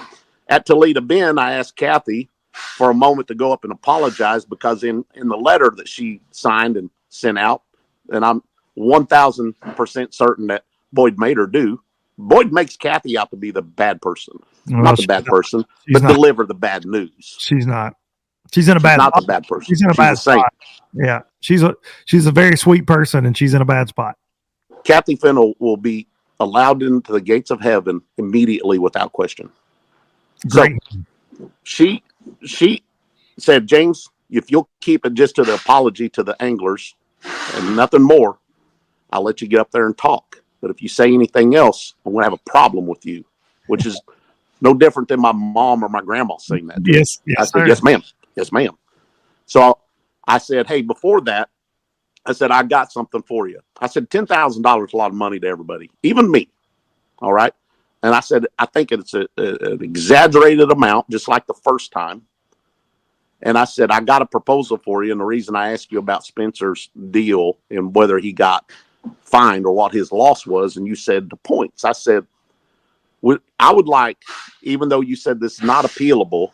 at Toledo Bend, I asked Kathy for a moment to go up and apologize because in the letter that she signed and sent out, and I'm 1,000% certain that Boyd made her do, Boyd makes Kathy out to be the bad person. Well, Not the bad person, but not. deliver the bad news. She's not. She's in a She's bad not spot. the bad person. She's in a bad spot. Yeah. She's a very sweet person, and she's in a bad spot. Kathy Fennell will be allowed into the gates of heaven immediately without question. Great. So she said, James, if you'll keep it just to the apology to the anglers and nothing more, I'll let you get up there and talk. But if you say anything else, I'm going to have a problem with you, which is no different than my mom or my grandma saying that. Yes. I said, yes, ma'am. Yes, ma'am. So I said, hey, before that, I said, I got something for you. I said, $10,000 is a lot of money to everybody, even me. All right. And I said, I think it's an exaggerated amount, just like the first time. And I said, I got a proposal for you. And the reason I asked you about Spencer's deal and whether he got fined or what his loss was, and you said the points. I said, I would like, even though you said this is not appealable,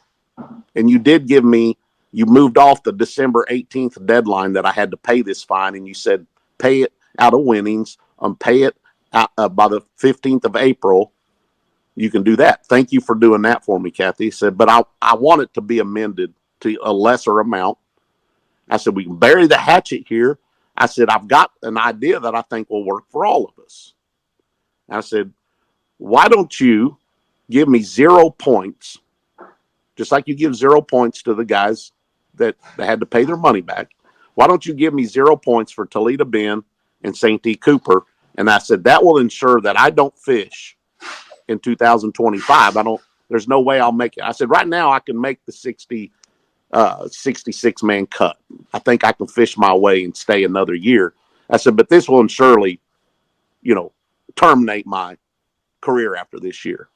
and you did give me, you moved off the December 18th deadline that I had to pay this fine, and you said pay it out of winnings, pay it out, by the 15th of April. You can do that. Thank you for doing that for me, Kathy. He said, but I want it to be amended to a lesser amount. I said, we can bury the hatchet here. I said, I've got an idea that I think will work for all of us. I said, why don't you give me 0 points, just like you give 0 points to the guys that had to pay their money back. Why don't you give me 0 points for Toledo Bend and St. D. Cooper? And I said, that will ensure that I don't fish in 2025. There's no way I'll make it. I said, right now I can make the 66 man cut. I think I can fish my way and stay another year. I said, but this will surely, terminate my career after this year,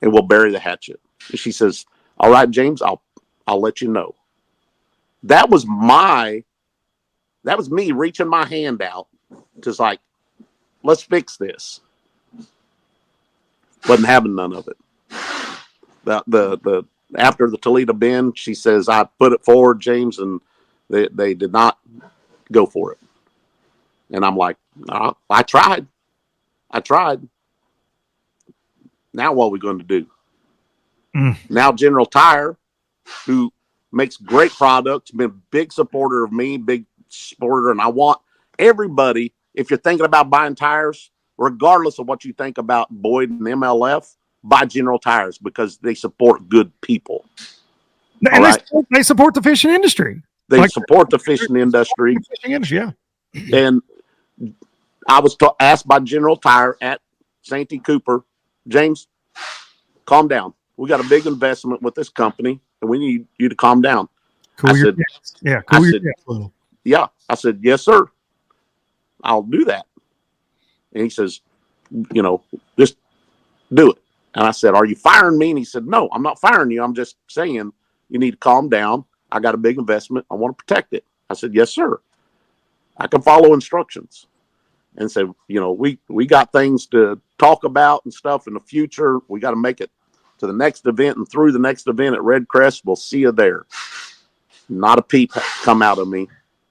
and we'll bury the hatchet. And she says, all right, James, I'll let you know. That was me reaching my hand out, just like, let's fix this. Wasn't having none of it. The after the Toledo Bend, she says, I put it forward, James, and they did not go for it. And I'm like, I tried. Now what are we going to do? Now General Tire, who makes great products, been a big supporter of me, big supporter, and I want everybody, if you're thinking about buying tires, regardless of what you think about Boyd and MLF, buy General Tires because they support good people. And they support the fishing industry. They support the fishing industry. Yeah. And I was asked by General Tire at St. D. Cooper, James, calm down. We got a big investment with this company, and we need you to calm down. I said, yeah. I said, yes, sir. I'll do that. And he says, just do it. And I said, are you firing me? And he said, no, I'm not firing you. I'm just saying you need to calm down. I got a big investment. I want to protect it. I said, yes, sir. I can follow instructions. And said, we got things to talk about and stuff in the future. We got to make it to the next event, and through the next event at Red Crest, we'll see you there. Not a peep come out of me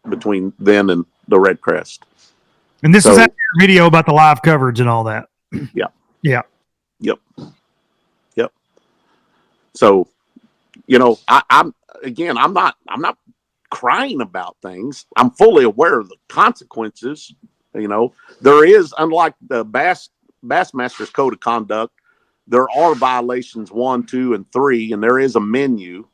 between then and the Red Crest. And this is that video about the live coverage and all that. Yeah. Yeah. Yep. So, I'm not crying about things. I'm fully aware of the consequences. There is, unlike the Bassmaster's Code of Conduct, there are violations 1, 2, and 3, and there is a menu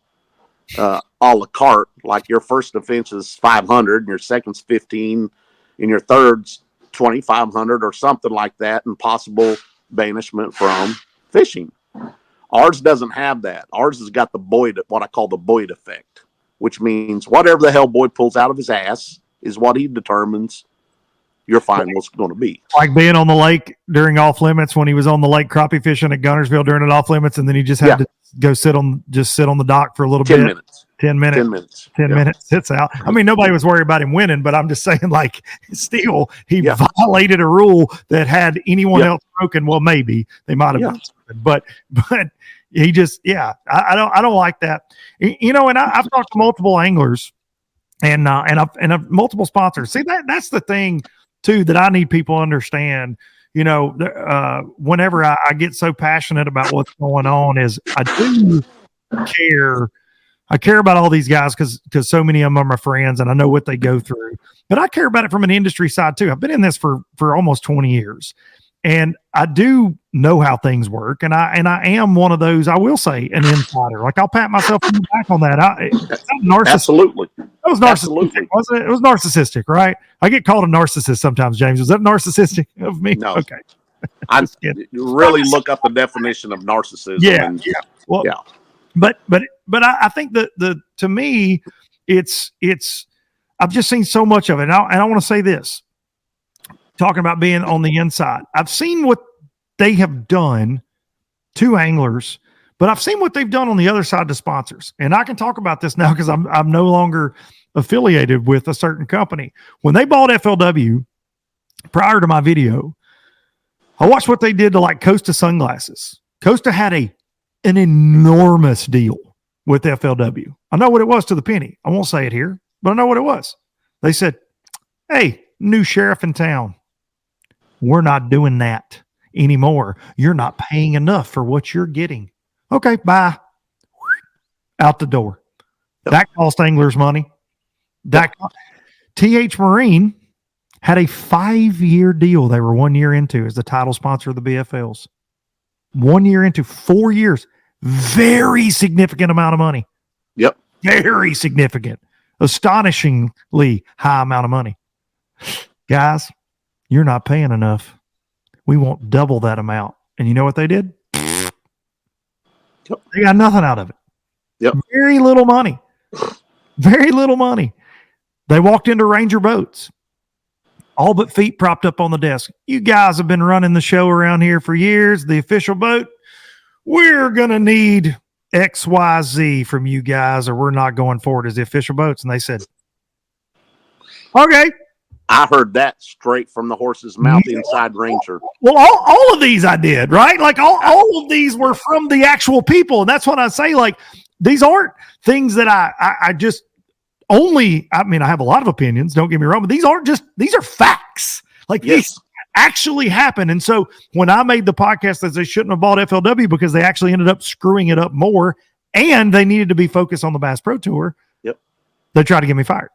a la carte. Like your first offense is 500, and your second's 15, and your third's 2,500 or something like that, and possible banishment from fishing. Ours doesn't have that. Ours has got what I call the Boyd effect, which means whatever the hell Boyd pulls out of his ass is what he determines your fine was going to be. Like being on the lake during off limits when he was on the lake crappie fishing at Gunnersville during an off limits, and then he just had to go sit on the dock for a little 10 bit. minutes. 10 minutes. 10 minutes. 10 minutes, sits out. I mean, nobody was worried about him winning, but I'm just saying, like, still, he violated a rule that had anyone else broken. Well, maybe they might have done something, but he just, I don't like that. You know, and I've talked to multiple anglers and I've multiple sponsors. See, that's the thing too that I need people to understand. You know, whenever I get so passionate about what's going on, is I do care. I care about all these guys because so many of them are my friends and I know what they go through. But I care about it from an industry side too. I've been in this for almost 20 years, and I do know how things work. And I am one of those, I will say, an insider. Like, I'll pat myself on the back on that. Absolutely. That was narcissistic, wasn't it? It was narcissistic, right? I get called a narcissist sometimes, James. Was that narcissistic of me? No. Okay. I really look up the definition of narcissism. Yeah. Well, But I think that to me, it's I've just seen so much of it. And I want to say this, talking about being on the inside, I've seen what they have done to anglers, but I've seen what they've done on the other side to sponsors. And I can talk about this now because I'm no longer affiliated with a certain company. When they bought FLW, prior to my video, I watched what they did to like Costa sunglasses. Costa had an enormous deal with FLW. I know what it was to the penny. I won't say it here, but I know what it was. They said, hey, new sheriff in town, we're not doing that anymore. You're not paying enough for what you're getting. Okay, bye. Out the door. That cost anglers money. TH Marine had a 5-year deal. They were 1 year into as the title sponsor of the BFLs. 1 year into 4 years. Very significant amount of money. Yep. Very significant. Astonishingly high amount of money. Guys, you're not paying enough. We won't double that amount. And you know what they did? Yep. They got nothing out of it. Yep. Very little money. Very little money. They walked into Ranger Boats. All but feet propped up on the desk. You guys have been running the show around here for years. The official boat, we're going to need XYZ from you guys, or we're not going forward as the official boats. And they said, okay. I heard that straight from the horse's mouth inside Ranger. Well, all of these I did, right? Like all of these were from the actual people. And that's what I say. Like, these aren't things that I just only, I mean, I have a lot of opinions, don't get me wrong, but these are facts. Like, these actually happen. And so when I made the podcast that they shouldn't have bought FLW because they actually ended up screwing it up more and they needed to be focused on the Bass Pro Tour, they tried to get me fired.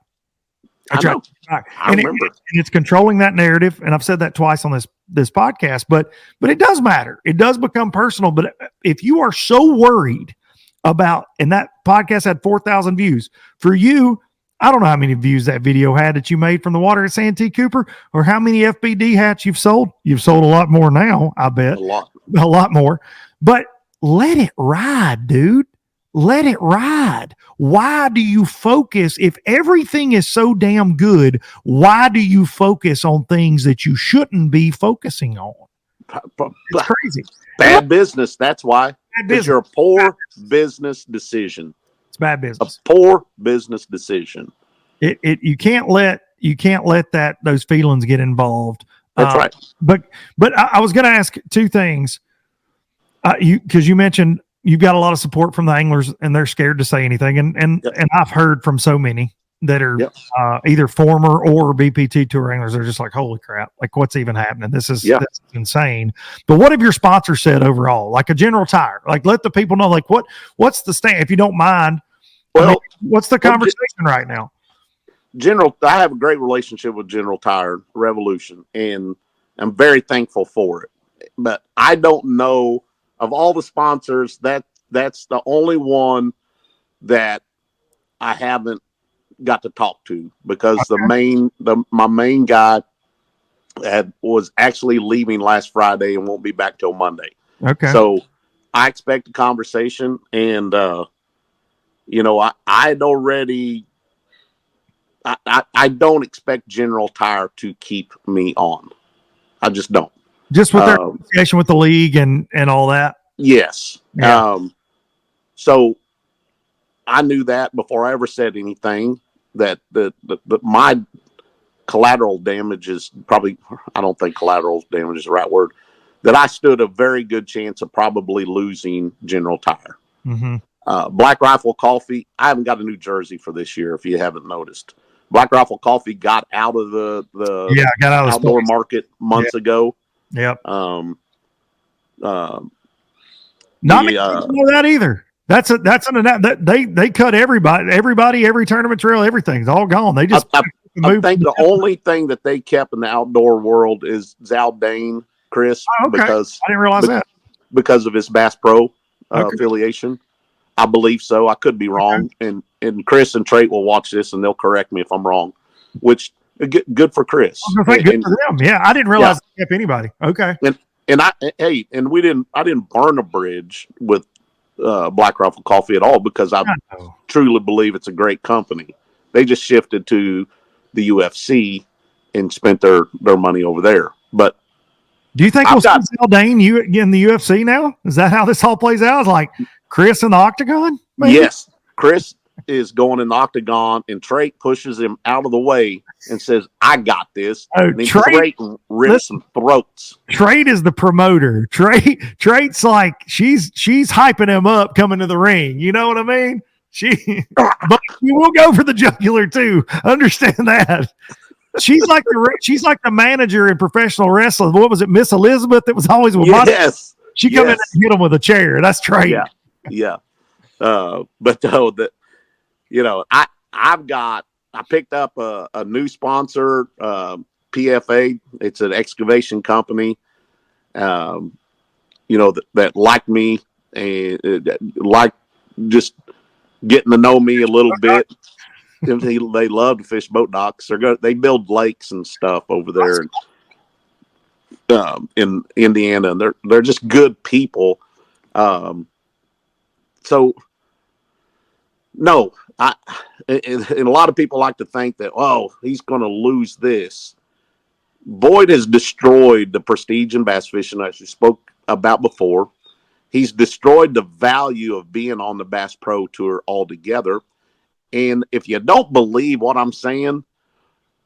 I remember. And it's controlling that narrative. And I've said that twice on this podcast, but it does matter. It does become personal. But if you are so worried about, and that podcast had 4,000 views for you, I don't know how many views that video had that you made from the water at Santee Cooper, or how many FBD hats you've sold. You've sold a lot more now, I bet. A lot more. But let it ride, dude. Let it ride. Why do you focus? If everything is so damn good, why do you focus on things that you shouldn't be focusing on? It's crazy. Bad business. That's why. Because you're a poor business decision. It's bad business. A poor business decision. You can't let those feelings get involved. That's right. But I was going to ask two things. Because you mentioned you've got a lot of support from the anglers and they're scared to say anything. And I've heard from so many that are either former or BPT tour anglers. They're just like, holy crap, like what's even happening? This is insane. But what have your sponsors said overall? Like a General Tire, like let the people know, like what's the stand, if you don't mind. Well, I mean, what's the conversation right now? I have a great relationship with General Tire Revolution, and I'm very thankful for it. But I don't know of all the sponsors, that's the only one that I haven't got to talk to, because my main guy was actually leaving last Friday and won't be back till Monday. Okay. So I expect a conversation, and I'd already I don't expect General Tire to keep me on. I just don't. Just with their association with the league and all that. Yes. Yeah. So I knew that before I ever said anything, that my collateral damage is probably, I don't think collateral damage is the right word, that I stood a very good chance of probably losing General Tire. Mm-hmm. Black Rifle Coffee, I haven't got a new jersey for this year, if you haven't noticed. Black Rifle Coffee got out of the got out of outdoor market months ago. Yep. Not many people know that either. They cut everybody, every tournament trail, everything's all gone. They just I think the only thing that they kept in the outdoor world is Zaldane, Chris, because I didn't realize that because of his Bass Pro affiliation. I believe so. I could be wrong, and Chris and Trait will watch this and they'll correct me if I'm wrong. Which good for Chris. Good for them. Yeah, I didn't realize they kept anybody. Okay. I didn't burn a bridge with Black Rifle Coffee at all, because I truly believe it's a great company. They just shifted to the UFC and spent their money over there. But do you think we'll see Zaldane in the UFC now? Is that how this all plays out? Like Chris in the octagon? Maybe? Yes, Chris is going in the octagon, and Trait pushes him out of the way and says, "I got this." And Trait rips some throats. Trait is the promoter. Trait's like she's hyping him up coming to the ring. You know what I mean? But you will go for the jugular too. Understand that. She's like the manager in professional wrestling. What was it, Miss Elizabeth? That was always with She come in and hit him with a chair. That's Trait. Yeah. But though that, I picked up a new sponsor, PFA. It's an excavation company. That liked me and like just getting to know me a little bit. They love to fish boat docks. They build lakes and stuff over there in Indiana, and they're just good people. So no, and a lot of people like to think that, he's going to lose this. Boyd has destroyed the prestige in bass fishing, as you spoke about before. He's destroyed the value of being on the Bass Pro Tour altogether. And if you don't believe what I'm saying,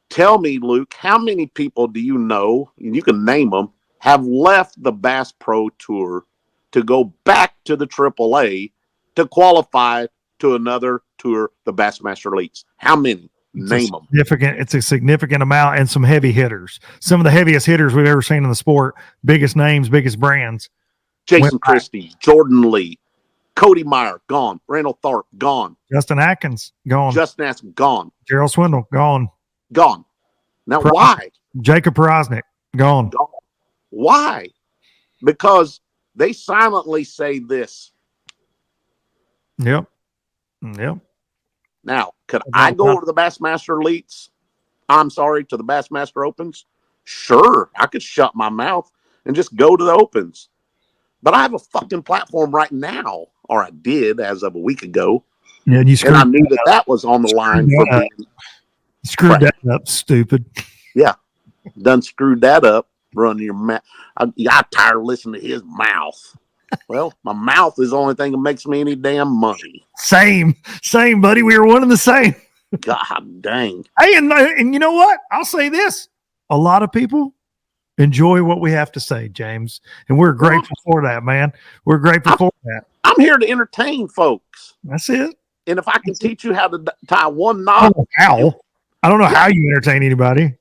tell me, Luke, how many people do you know, and you can name them, have left the Bass Pro Tour to go back to the AAA to qualify to another tour, the Bassmaster Elites? How many? Name them. It's a significant amount, and some heavy hitters. Some of the heaviest hitters we've ever seen in the sport. Biggest names, biggest brands. Jason Christie, Jordan Lee, Cody Meyer, gone. Randall Tharp, gone. Justin Atkins, gone. Gone. Gerald Swindle, gone. Now, why? Jacob Prosnick, gone. Why? Because they silently say this. Yep. Now, could I go to the Bassmaster Elites? I'm sorry, to the Bassmaster Opens? Sure, I could shut my mouth and just go to the Opens. But I have a fucking platform right now, or I did as of a week ago. Yeah, and I knew that was on the line for me. Screwed that up, stupid. Yeah, done screwed that up. Running your mouth. I'm tired of listening to his mouth. Well, my mouth is the only thing that makes me any damn money. Same, buddy. We were one and the same. God dang. Hey, and you know what? I'll say this. A lot of people enjoy what we have to say, James. And we're grateful for that, man. We're grateful for that. I'm here to entertain folks. That's it. And if I can teach you how to tie one knot. I don't know how you entertain anybody.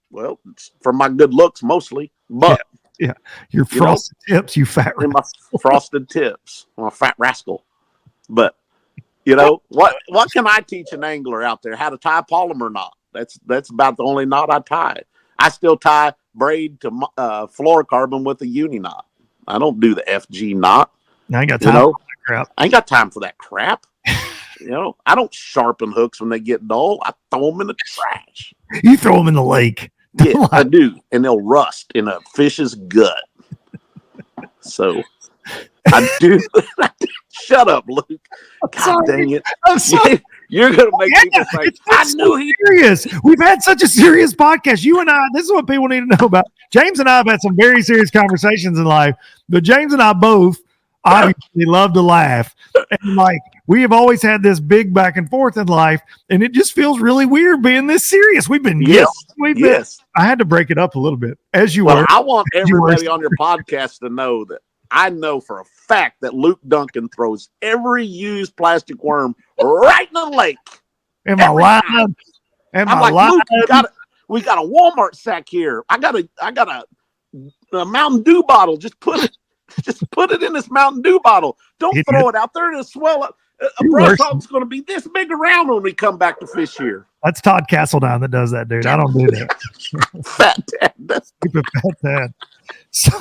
Well, it's from my good looks mostly. But yeah. Your frosted tips, you fat rascal. My frosted tips. I'm a fat rascal. But what can I teach an angler out there? How to tie a polymer knot. That's about the only knot I tie. I still tie braid to fluorocarbon with a uni knot. I don't do the FG knot. I ain't got time for that crap. I ain't got time for that crap. I don't sharpen hooks when they get dull. I throw them in the trash. You throw them in the lake. Yeah, I do. And they'll rust in a fish's gut. So I do. Shut up, Luke. God dang it. I'm sorry. You're going to make people say, I knew he serious. We've had such a serious podcast. You and I, this is what people need to know about. James and I have had some very serious conversations in life, but James and I both obviously love to laugh. And like, we have always had this big back and forth in life, and it just feels really weird being this serious. We've been, I had to break it up a little bit, as you were. I want everybody on your podcast to know that I know for a fact that Luke Duncan throws every used plastic worm right in the lake. Am I lying? I'm like, Luke, we got a Walmart sack here. I got a Mountain Dew bottle. Just put it in this Mountain Dew bottle. Don't throw it out there. It'll swell up. A brush hog's going to be this big around when we come back to fish here. That's Todd Castledown that does that, dude. I don't do that. Fat dad. That's stupid fat dad. So,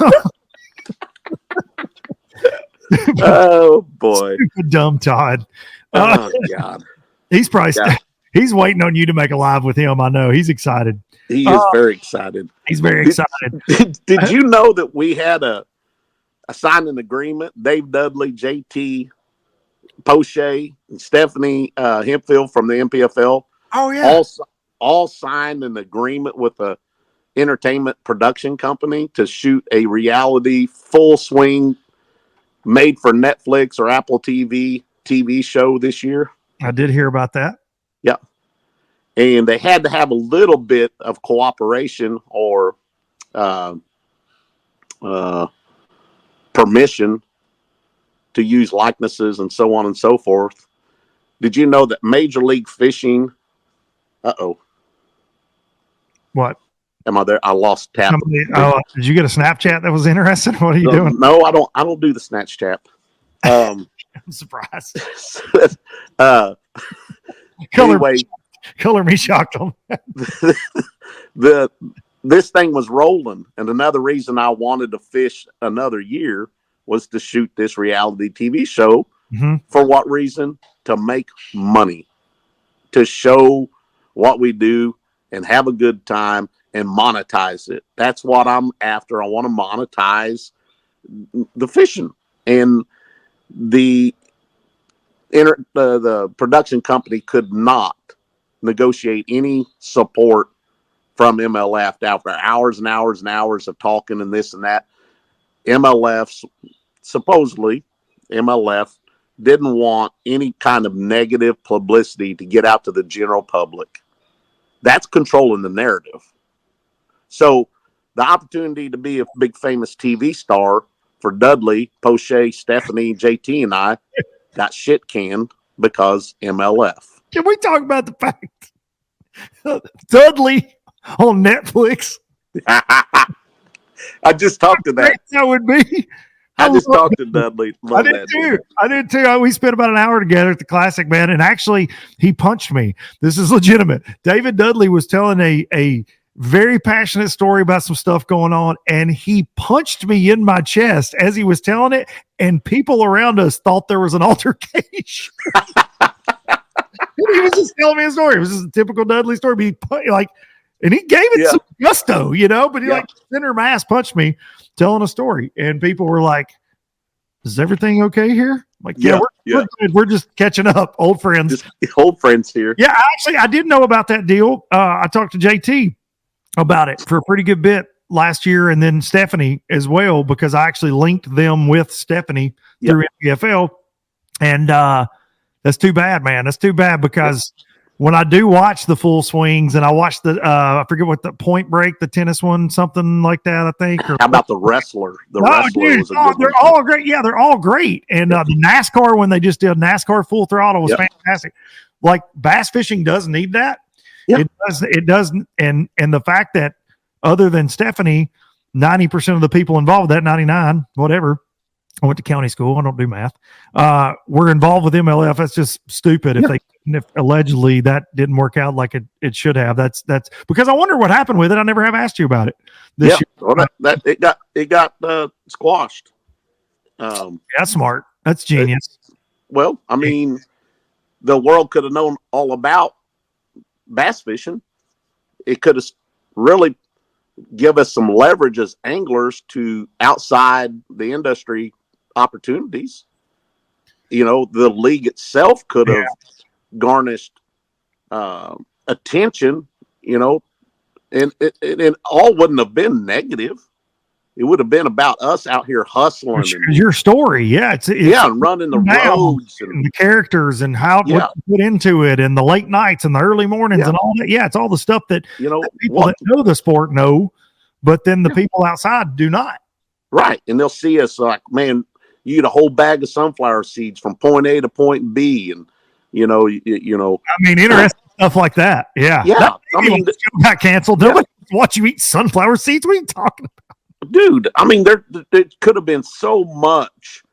oh boy, stupid dumb Todd. Oh God, he's probably he's waiting on you to make a live with him. I know he's excited. He is very excited. He's very excited. Did you know that we had a signing agreement? Dave Dudley, JT, Poche, and Stephanie Hempfield from the MPFL. Oh yeah, all signed an agreement with a entertainment production company to shoot a reality full swing made for Netflix or Apple TV show this year. I did hear about that. Yeah. And they had to have a little bit of cooperation or permission to use likenesses and so on and so forth. Did you know that Major League Fishing? What? Am I there? I lost tap. Did you get a Snapchat that was interesting? What are you doing? No, I don't do the snatch tap. I'm surprised. Color me shocked on this thing was rolling, and another reason I wanted to fish another year was to shoot this reality TV show. Mm-hmm. For what reason? To make money, to show what we do and have a good time and monetize it. That's what I'm after. I want to monetize the fishing, and the production company could not negotiate any support from MLF after hours and hours and hours of talking and this and that. Supposedly MLF didn't want any kind of negative publicity to get out to the general public. That's controlling the narrative. So the opportunity to be a big famous TV star for Dudley, Poche, Stephanie, JT, and I got shit canned because MLF. Can we talk about the fact Dudley on Netflix? I just talked to that. That would be. I just talked to Dudley. I did too. We spent about an hour together at the Classic, man. And actually, he punched me. This is legitimate. David Dudley was telling a very passionate story about some stuff going on, and he punched me in my chest as he was telling it, and people around us thought there was an altercation. He was just telling me a story. It was just a typical Dudley story. And he gave it some gusto, but he center mass punched me telling a story, and people were like, "Is everything okay here?" I'm like, we're good. We're just catching up, old friends. Just old friends here. Yeah, I did know about that deal. I talked to JT about it for a pretty good bit last year, and then Stephanie as well, because I actually linked them with Stephanie through NPFL, and that's too bad, man. That's too bad, because when I do watch the full swings, and I watch the I forget what the Point Break, the tennis one, something like that, I think. Or, how about the Wrestler? The Wrestler was a good they're one. all great. Yeah, they're all great. And the NASCAR, when they just did NASCAR Full Throttle, was fantastic. Like, bass fishing does need that. Yeah. It doesn't. And the fact that other than Stephanie, 90% of the people involved, that 99, whatever, I went to county school. I don't do math. We're involved with MLF. That's just stupid. If allegedly that didn't work out like it should have. That's because I wonder what happened with it. I never have asked you about it this year. Well, it got squashed. That's smart. That's genius. Well, I mean, the world could have known all about bass fishing. It could have really give us some leverage as anglers to outside the industry opportunities. The league itself could have garnished attention, and it all wouldn't have been negative. It would have been about us out here hustling. Your story, yeah, it's and running the roads and the characters and how what you put into it, and the late nights and the early mornings and all that. Yeah, it's all the stuff that that people that know the sport know, but then the people outside do not. Right, and they'll see us like, man, you get a whole bag of sunflower seeds from point A to point B, and interesting stuff like that. Yeah. The show got canceled. Nobody watch you eat sunflower seeds. What are you talking about? Dude, there could have been so much.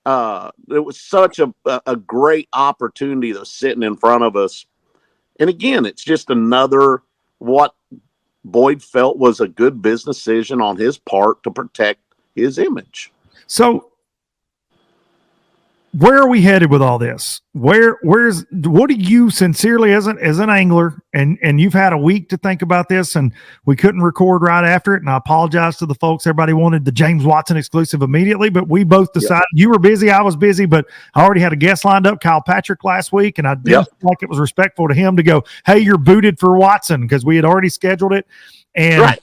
It was such a great opportunity that was sitting in front of us. And again, it's just another what Boyd felt was a good business decision on his part to protect his image. So where are we headed with all this? What do you sincerely as an angler, and you've had a week to think about this, and we couldn't record right after it, and I apologize to the folks. Everybody wanted the James Watson exclusive immediately, but we both decided you were busy, I was busy, but I already had a guest lined up, Kyle Patrick, last week, and I didn't feel like it was respectful to him to go, hey, you're booted for Watson, because we had already scheduled it. And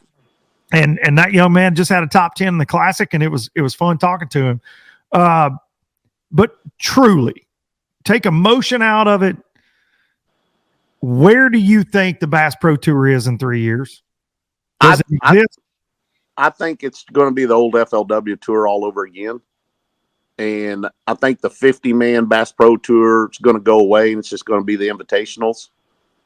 and that young man just had a top 10 in the Classic, and it was fun talking to him. But truly, take emotion out of it. Where do you think the Bass Pro Tour is in 3 years? Does it exist? I think it's going to be the old FLW Tour all over again. And I think the 50-man Bass Pro Tour is going to go away, and it's just going to be the invitationals.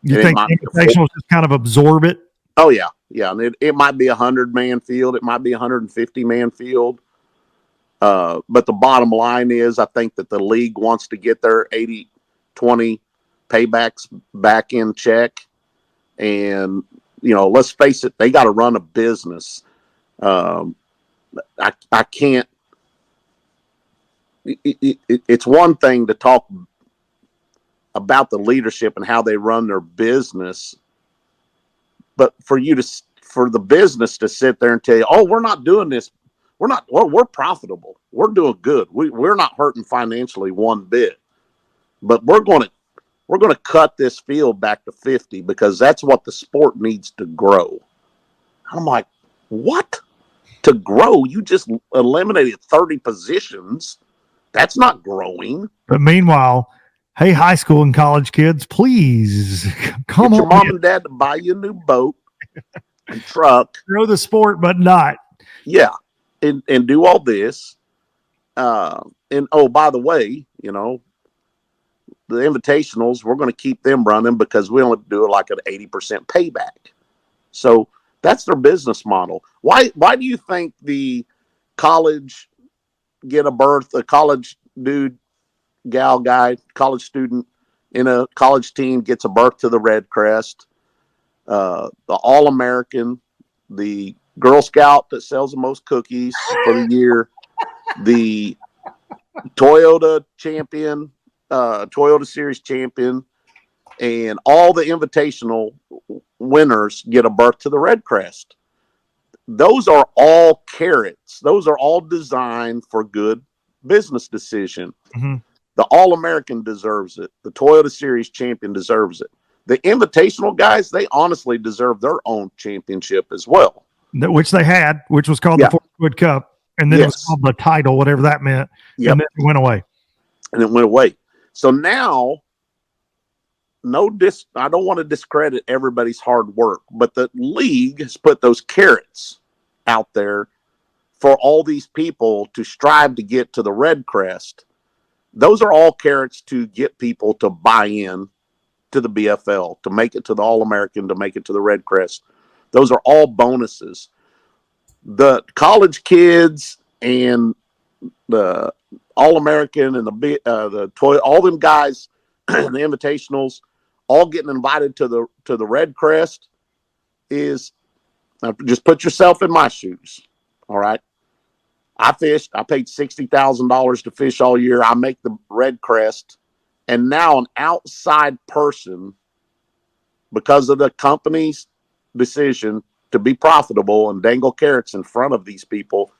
You think the invitationals just kind of absorb it? Oh, yeah. Yeah, and it might be a 100-man field. It might be a 150-man field. But the bottom line is, I think that the league wants to get their 80-20 paybacks back in check. And, let's face it, they got to run a business. I can't. It's one thing to talk about the leadership and how they run their business, but for the business to sit there and tell you, oh, we're not doing this. We're profitable. We're doing good. We're not hurting financially one bit, but we're going to cut this field back to 50 because that's what the sport needs to grow. I'm like, what? To grow? You just eliminated 30 positions. That's not growing. But meanwhile, hey, high school and college kids, please come Get your mom and dad to buy you a new boat and truck. Grow the sport, but not. Yeah. And do all this. And oh, by the way, the invitationals, we're going to keep them running because we only do it like an 80% payback. So that's their business model. Why do you think the college get a berth, a college dude, gal, guy, college student in a college team gets a berth to the Red Crest, the All-American, the Girl Scout that sells the most cookies for the year, the Toyota champion, Toyota Series champion, and all the invitational winners get a berth to the Red Crest. Those are all carrots. Those are all designed for good business decision. Mm-hmm. The All-American deserves it. The Toyota Series champion deserves it. The invitational guys, they honestly deserve their own championship as well. Which they had, which was called the Fort Wood Cup, and then it was called the title, whatever that meant, and then it went away. So now, I don't want to discredit everybody's hard work, but the league has put those carrots out there for all these people to strive to get to the Red Crest. Those are all carrots to get people to buy in to the BFL, to make it to the All-American, to make it to the Red Crest. Those are all bonuses. The college kids and the All-American and the toy, all them guys, the invitationals, all getting invited to the Red Crest is just put yourself in my shoes. All right. I fished. I paid $60,000 to fish all year. I make the Red Crest, and now an outside person, because of the company's decision to be profitable and dangle carrots in front of these people,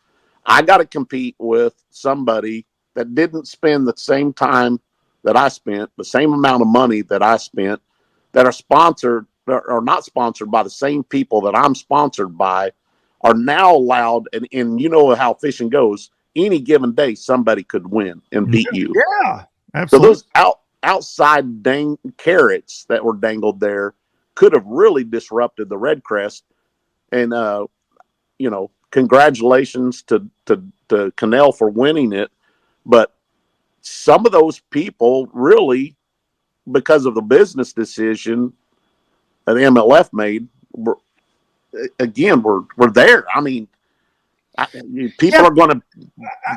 I got to compete with somebody that didn't spend the same time that I spent, the same amount of money that I spent, that are sponsored or not sponsored by the same people that I'm sponsored by, are now allowed. And you know how fishing goes. Any given day, somebody could win and beat you. Yeah, So absolutely. those outside carrots that were dangled there could have really disrupted the red crest. And congratulations to Cannell for winning it. But some of those people really, because of the business decision that MLF made, were there. I mean, people are going to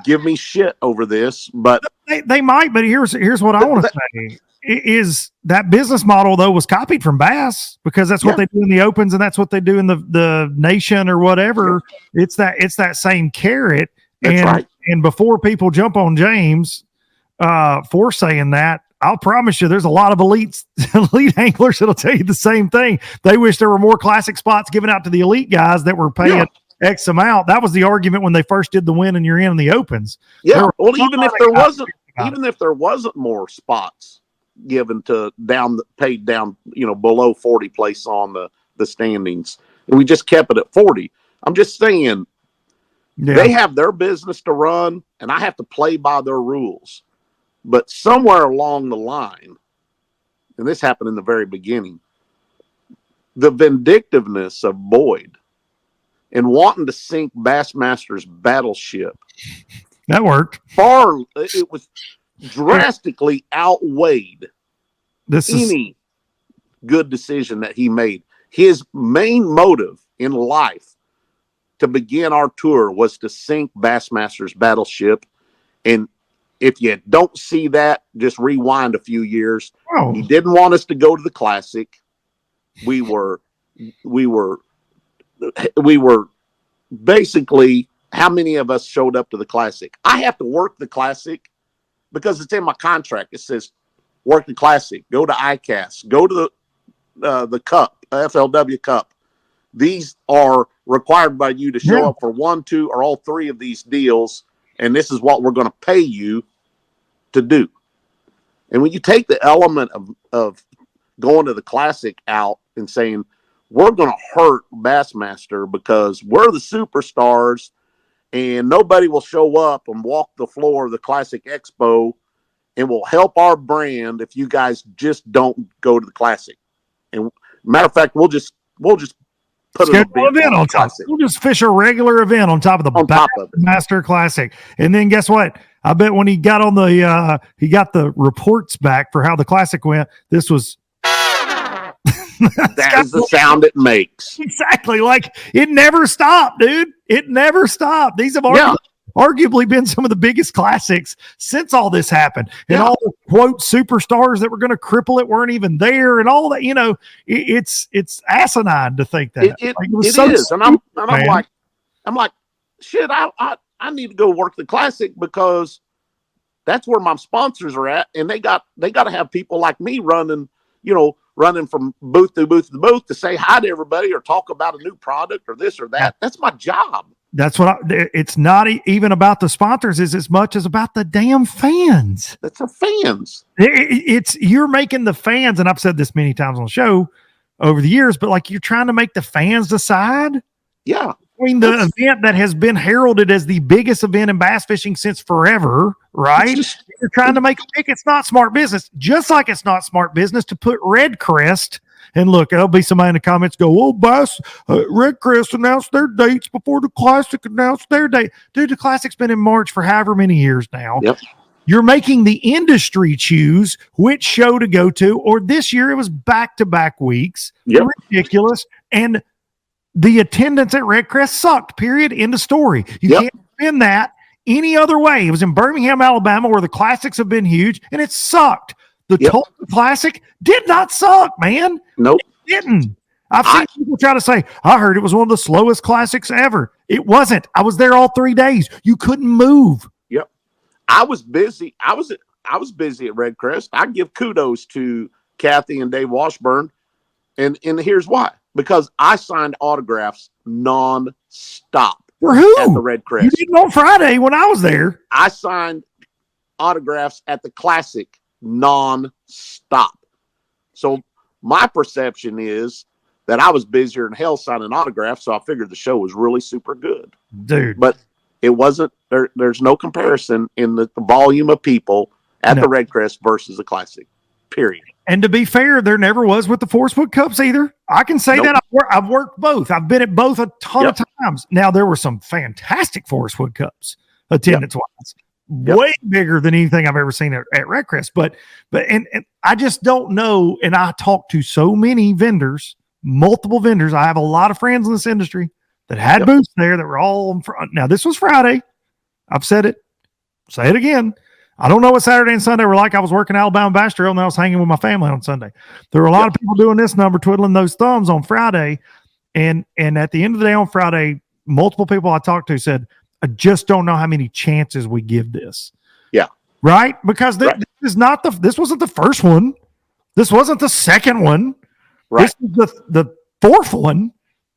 give me shit over this, but they might. But here's what I want to say is that business model though was copied from bass, because that's what they do in the opens and that's what they do in the nation or whatever. Yeah. It's that same carrot. That's right. And before people jump on James for saying that, I'll promise you there's a lot of elite anglers that'll tell you the same thing. They wish there were more classic spots given out to the elite guys that were paying X amount. That was the argument when they first did the win and you're in the opens. Yeah. Well, even if there wasn't more spots given to paid down, below 40 place on the standings, and we just kept it at 40. I'm just saying they have their business to run and I have to play by their rules. But somewhere along the line, and this happened in the very beginning, the vindictiveness of Boyd and wanting to sink Bassmaster's battleship, that worked. It was drastically outweighed any good decision that he made. His main motive in life to begin our tour was to sink Bassmaster's battleship. And if you don't see that, just rewind a few years. Oh. He didn't want us to go to the Classic. We were basically, how many of us showed up to the Classic? I have to work the Classic because it's in my contract. It says work the Classic, go to ICAST, go to the Cup, FLW Cup. These are required by you to show up for 1, 2, or all 3 of these deals, and this is what we're going to pay you to do. And when you take the element of going to the Classic out and saying, we're going to hurt Bassmaster because we're the superstars and nobody will show up and walk the floor of the Classic Expo and will help our brand if you guys just don't go to the Classic. And matter of fact, we'll just put an event on top. We'll just fish a regular event on top of the Bassmaster Classic. And then guess what? I bet when he got on he got the reports back for how the Classic went. This was that is the sound it makes. Exactly. Like it never stopped, dude. It never stopped. These have arguably been some of the biggest classics since all this happened. And all the quote superstars that were going to cripple it weren't even there, and all that. It's asinine to think that. It is. And I'm like, shit. I need to go work the Classic because that's where my sponsors are at, and they got to have people like me running from booth to booth to booth to say hi to everybody or talk about a new product or this or that. That's my job. That's what it's not even about the sponsors as much as about the damn fans. That's the fans. You're making the fans, and I've said this many times on the show over the years, but like you're trying to make the fans decide. Yeah. I mean, the event that has been heralded as the biggest event in bass fishing since forever, right? You're trying to make a pick. It's not smart business. Just like it's not smart business to put Red Crest. And look, there'll be somebody in the comments go, "Oh, Bass, Red Crest announced their dates before the Classic announced their date." Dude, the Classic's been in March for however many years now. Yep. You're making the industry choose which show to go to, or this year it was back-to-back weeks. Yep. Ridiculous. And the attendance at Red Crest sucked, period. End of story. You can't spin that any other way. It was in Birmingham, Alabama, where the Classics have been huge, and it sucked. The Tulsa Classic did not suck, man. Nope. It didn't. I've seen people try to say, I heard it was one of the slowest Classics ever. It wasn't. I was there all 3 days. You couldn't move. Yep. I was busy. I was busy at Red Crest. I give kudos to Kathy and Dave Washburn. And here's why. Because I signed autographs non-stop. For who? At the Red Crest. You didn't on Friday when I was there. I signed autographs at the Classic non-stop. So my perception is that I was busier than hell signing autographs, so I figured the show was really super good. Dude. But it wasn't. There's no comparison in the volume of people at the Red Crest versus the Classic, period. And to be fair, there never was with the Forest Wood Cups either. I can say that I've worked both. I've been at both a ton of times. Now, there were some fantastic Forest Wood Cups attendance-wise. Way bigger than anything I've ever seen at Red Crest. But I just don't know. And I talk to so many vendors, multiple vendors. I have a lot of friends in this industry that had booths there that were all on front. Now, this was Friday. I've said it. Say it again. I don't know what Saturday and Sunday were like. I was working Alabama Bass Trail and I was hanging with my family on Sunday. There were a lot of people doing this number, twiddling those thumbs on Friday. And at the end of the day on Friday, multiple people I talked to said, I just don't know how many chances we give this. Yeah. Right? Because this wasn't the first one. This wasn't the second one. Right. This was the fourth one.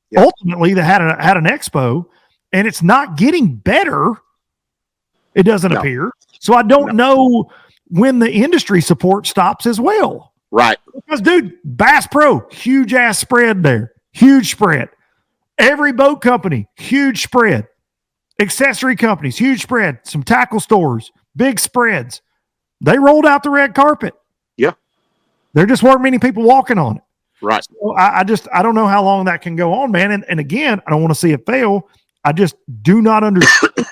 Yeah. Ultimately, that had an expo, and it's not getting better. It doesn't appear. So I don't know when the industry support stops as well. Right. Because, dude, Bass Pro, huge ass spread there. Huge spread. Every boat company, huge spread. Accessory companies, huge spread. Some tackle stores, big spreads. They rolled out the red carpet. Yeah. There just weren't many people walking on it. Right. So I don't know how long that can go on, man. And again, I don't want to see it fail. I just do not understand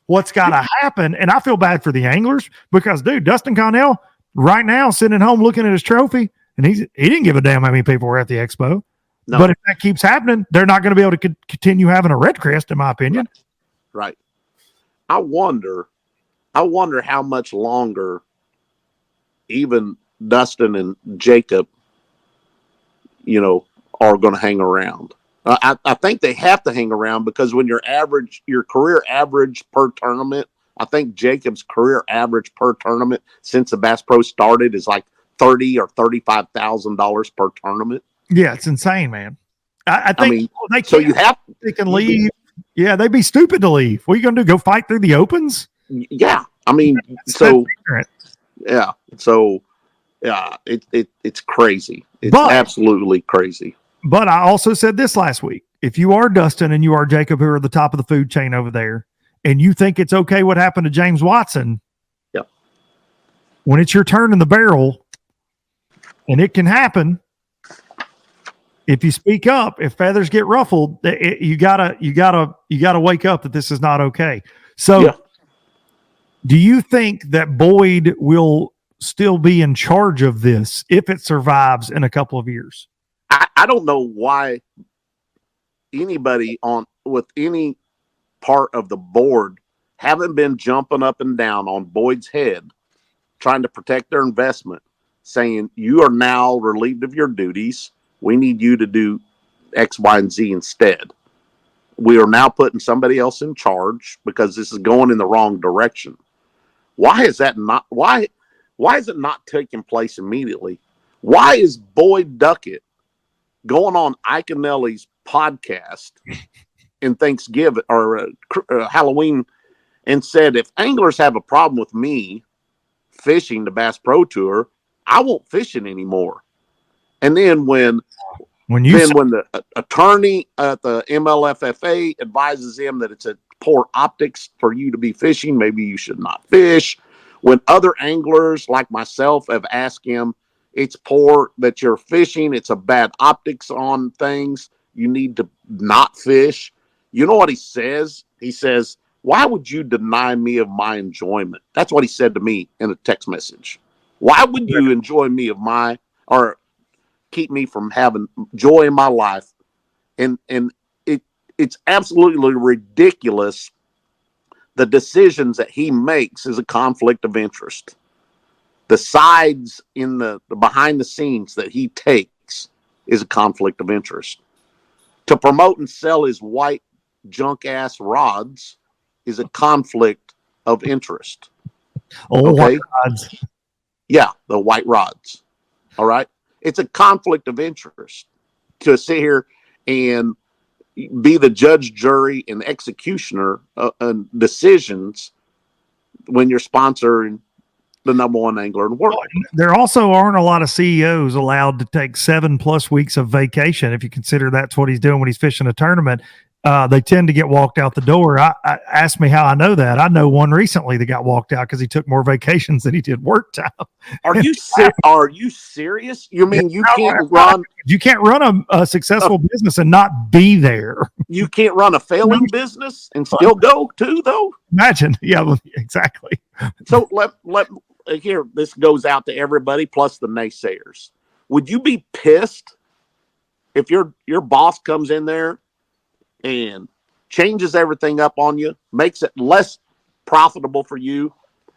what's got to happen. And I feel bad for the anglers because, dude, Dustin Connell right now sitting at home looking at his trophy, and he didn't give a damn how many people were at the expo. No. But if that keeps happening, they're not going to be able to continue having a Red Crest, in my opinion. Right. I wonder how much longer even Dustin and Jacob, are going to hang around. I think they have to hang around because when your career average per tournament, I think Jacob's career average per tournament since the Bass Pro started is like $30,000 or $35,000 per tournament. Yeah, it's insane, man. I think they can't, so you have they can leave. Yeah, they'd be stupid to leave. What are you going to do? Go fight through the opens? Yeah, it's crazy. It's absolutely crazy. But I also said this last week. If you are Dustin and you are Jacob, who are the top of the food chain over there, and you think it's okay what happened to James Watson, when it's your turn in the barrel, and it can happen, if you speak up, if feathers get ruffled, you gotta wake up that this is not okay. So, do you think that Boyd will still be in charge of this if it survives in a couple of years? I don't know why anybody with any part of the board haven't been jumping up and down on Boyd's head, trying to protect their investment, saying you are now relieved of your duties. We need you to do X, Y, and Z instead. We are now putting somebody else in charge because this is going in the wrong direction. Why is that not? Why is it not taking place immediately? Why is Boyd Duckett going on Iconelli's podcast in Thanksgiving or Halloween and said, if anglers have a problem with me fishing the Bass Pro Tour, I won't fish it anymore. And then when the attorney at the MLFFA advises him that it's a poor optics for you to be fishing, maybe you should not fish. When other anglers like myself have asked him, it's poor that you're fishing, it's a bad optics on things, you need to not fish. You know what he says? He says, why would you deny me of my enjoyment? That's what he said to me in a text message. Why would you enjoy me or keep me from having joy in my life? And it's absolutely ridiculous. The decisions that he makes is a conflict of interest. The sides in the behind the scenes that he takes is a conflict of interest. To promote and sell his white junk ass rods is a conflict of interest. White rods. Yeah, the white rods. All right. It's a conflict of interest to sit here and be the judge, jury, and executioner on decisions when you're sponsoring the number one angler in the world. There also aren't a lot of CEOs allowed to take 7+ weeks of vacation. If you consider that's what he's doing when he's fishing a tournament, they tend to get walked out the door. I asked me how I know that. I know one recently that got walked out because he took more vacations than he did work time. Are you serious? You mean you can't run? You can't run a successful business and not be there. You can't run a failing business and still go too, though. Imagine, yeah, exactly. So here, this goes out to everybody plus the naysayers. Would you be pissed if your boss comes in there and changes everything up on you, makes it less profitable for you,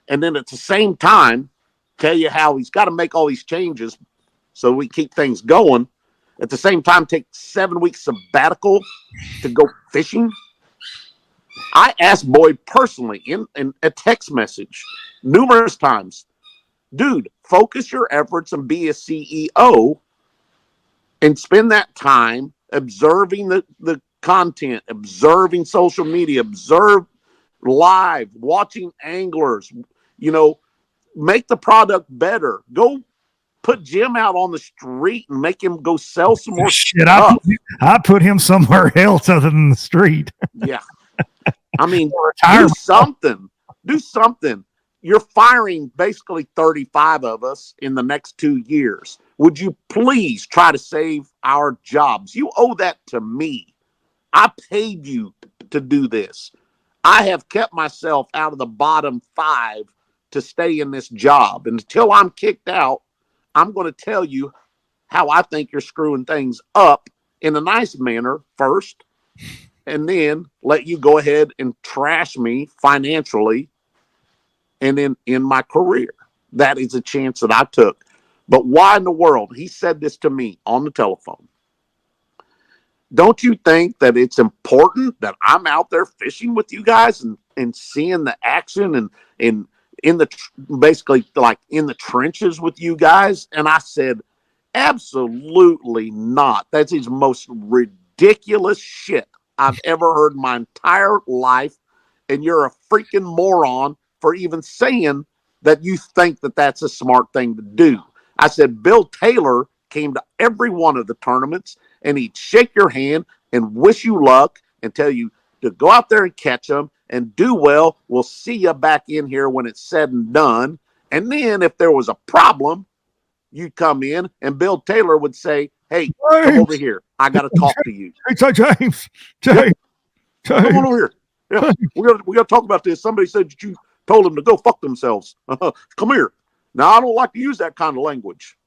and then at the same time tell you how he's got to make all these changes so we keep things going, at the same time take 7 weeks sabbatical to go fishing? I asked Boyd personally in a text message numerous times, dude, focus your efforts and be a CEO and spend that time observing the content, observing social media, observe live, watching anglers, make the product better. Go put Jim out on the street and make him go sell some more stuff. I put him somewhere else other than the street. Yeah. I mean, do something. You're firing basically 35 of us in the next 2 years. Would you please try to save our jobs? You owe that to me. I paid you to do this. I have kept myself out of the bottom 5 to stay in this job. And until I'm kicked out, I'm going to tell you how I think you're screwing things up in a nice manner first, and then let you go ahead and trash me financially and in my career. That is a chance that I took. But why in the world? He said this to me on the telephone. Don't you think that it's important that I'm out there fishing with you guys and seeing the action and in the basically like in the trenches with you guys? And I said, absolutely not. That's his most ridiculous shit I've ever heard in my entire life. And you're a freaking moron for even saying that you think that that's a smart thing to do. I said, Bill Taylor came to every one of the tournaments and he'd shake your hand and wish you luck and tell you to go out there and catch them and do well. We'll see you back in here when it's said and done. And then if there was a problem, you'd come in and Bill Taylor would say, hey, come over here. I got to talk to you. Hey, James. Come on over here. Yeah, we got to talk about this. Somebody said that you told them to go fuck themselves. Come here. Now, I don't like to use that kind of language.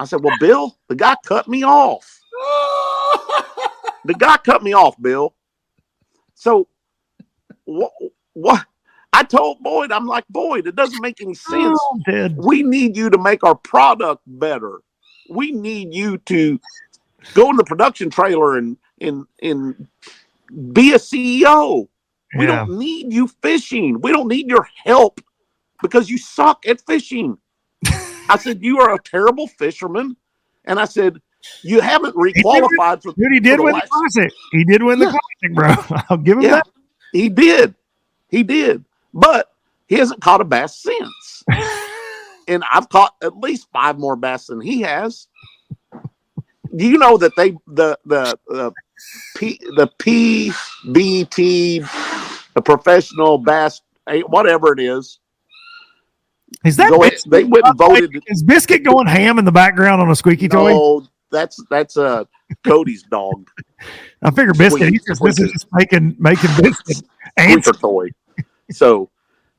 I said, well, Bill, the guy cut me off. The guy cut me off, Bill. So what? I told Boyd, I'm like, Boyd, it doesn't make any sense. We need you to make our product better. We need you to go in the production trailer and be a CEO. We don't need you fishing. We don't need your help because you suck at fishing. I said, you are a terrible fisherman. And I said, you haven't requalified for. Dude, he did win the classic. He did win the classic, bro. I'll give him that. He did. But he hasn't caught a bass since. And I've caught at least 5 more bass than he has. Do you know that the PBT, the professional bass, whatever it is. Is that they went and voted? Is Biscuit going ham in the background on a squeaky toy? No, that's Cody's dog. I figure Biscuit. He's just making Biscuit answer toy. So,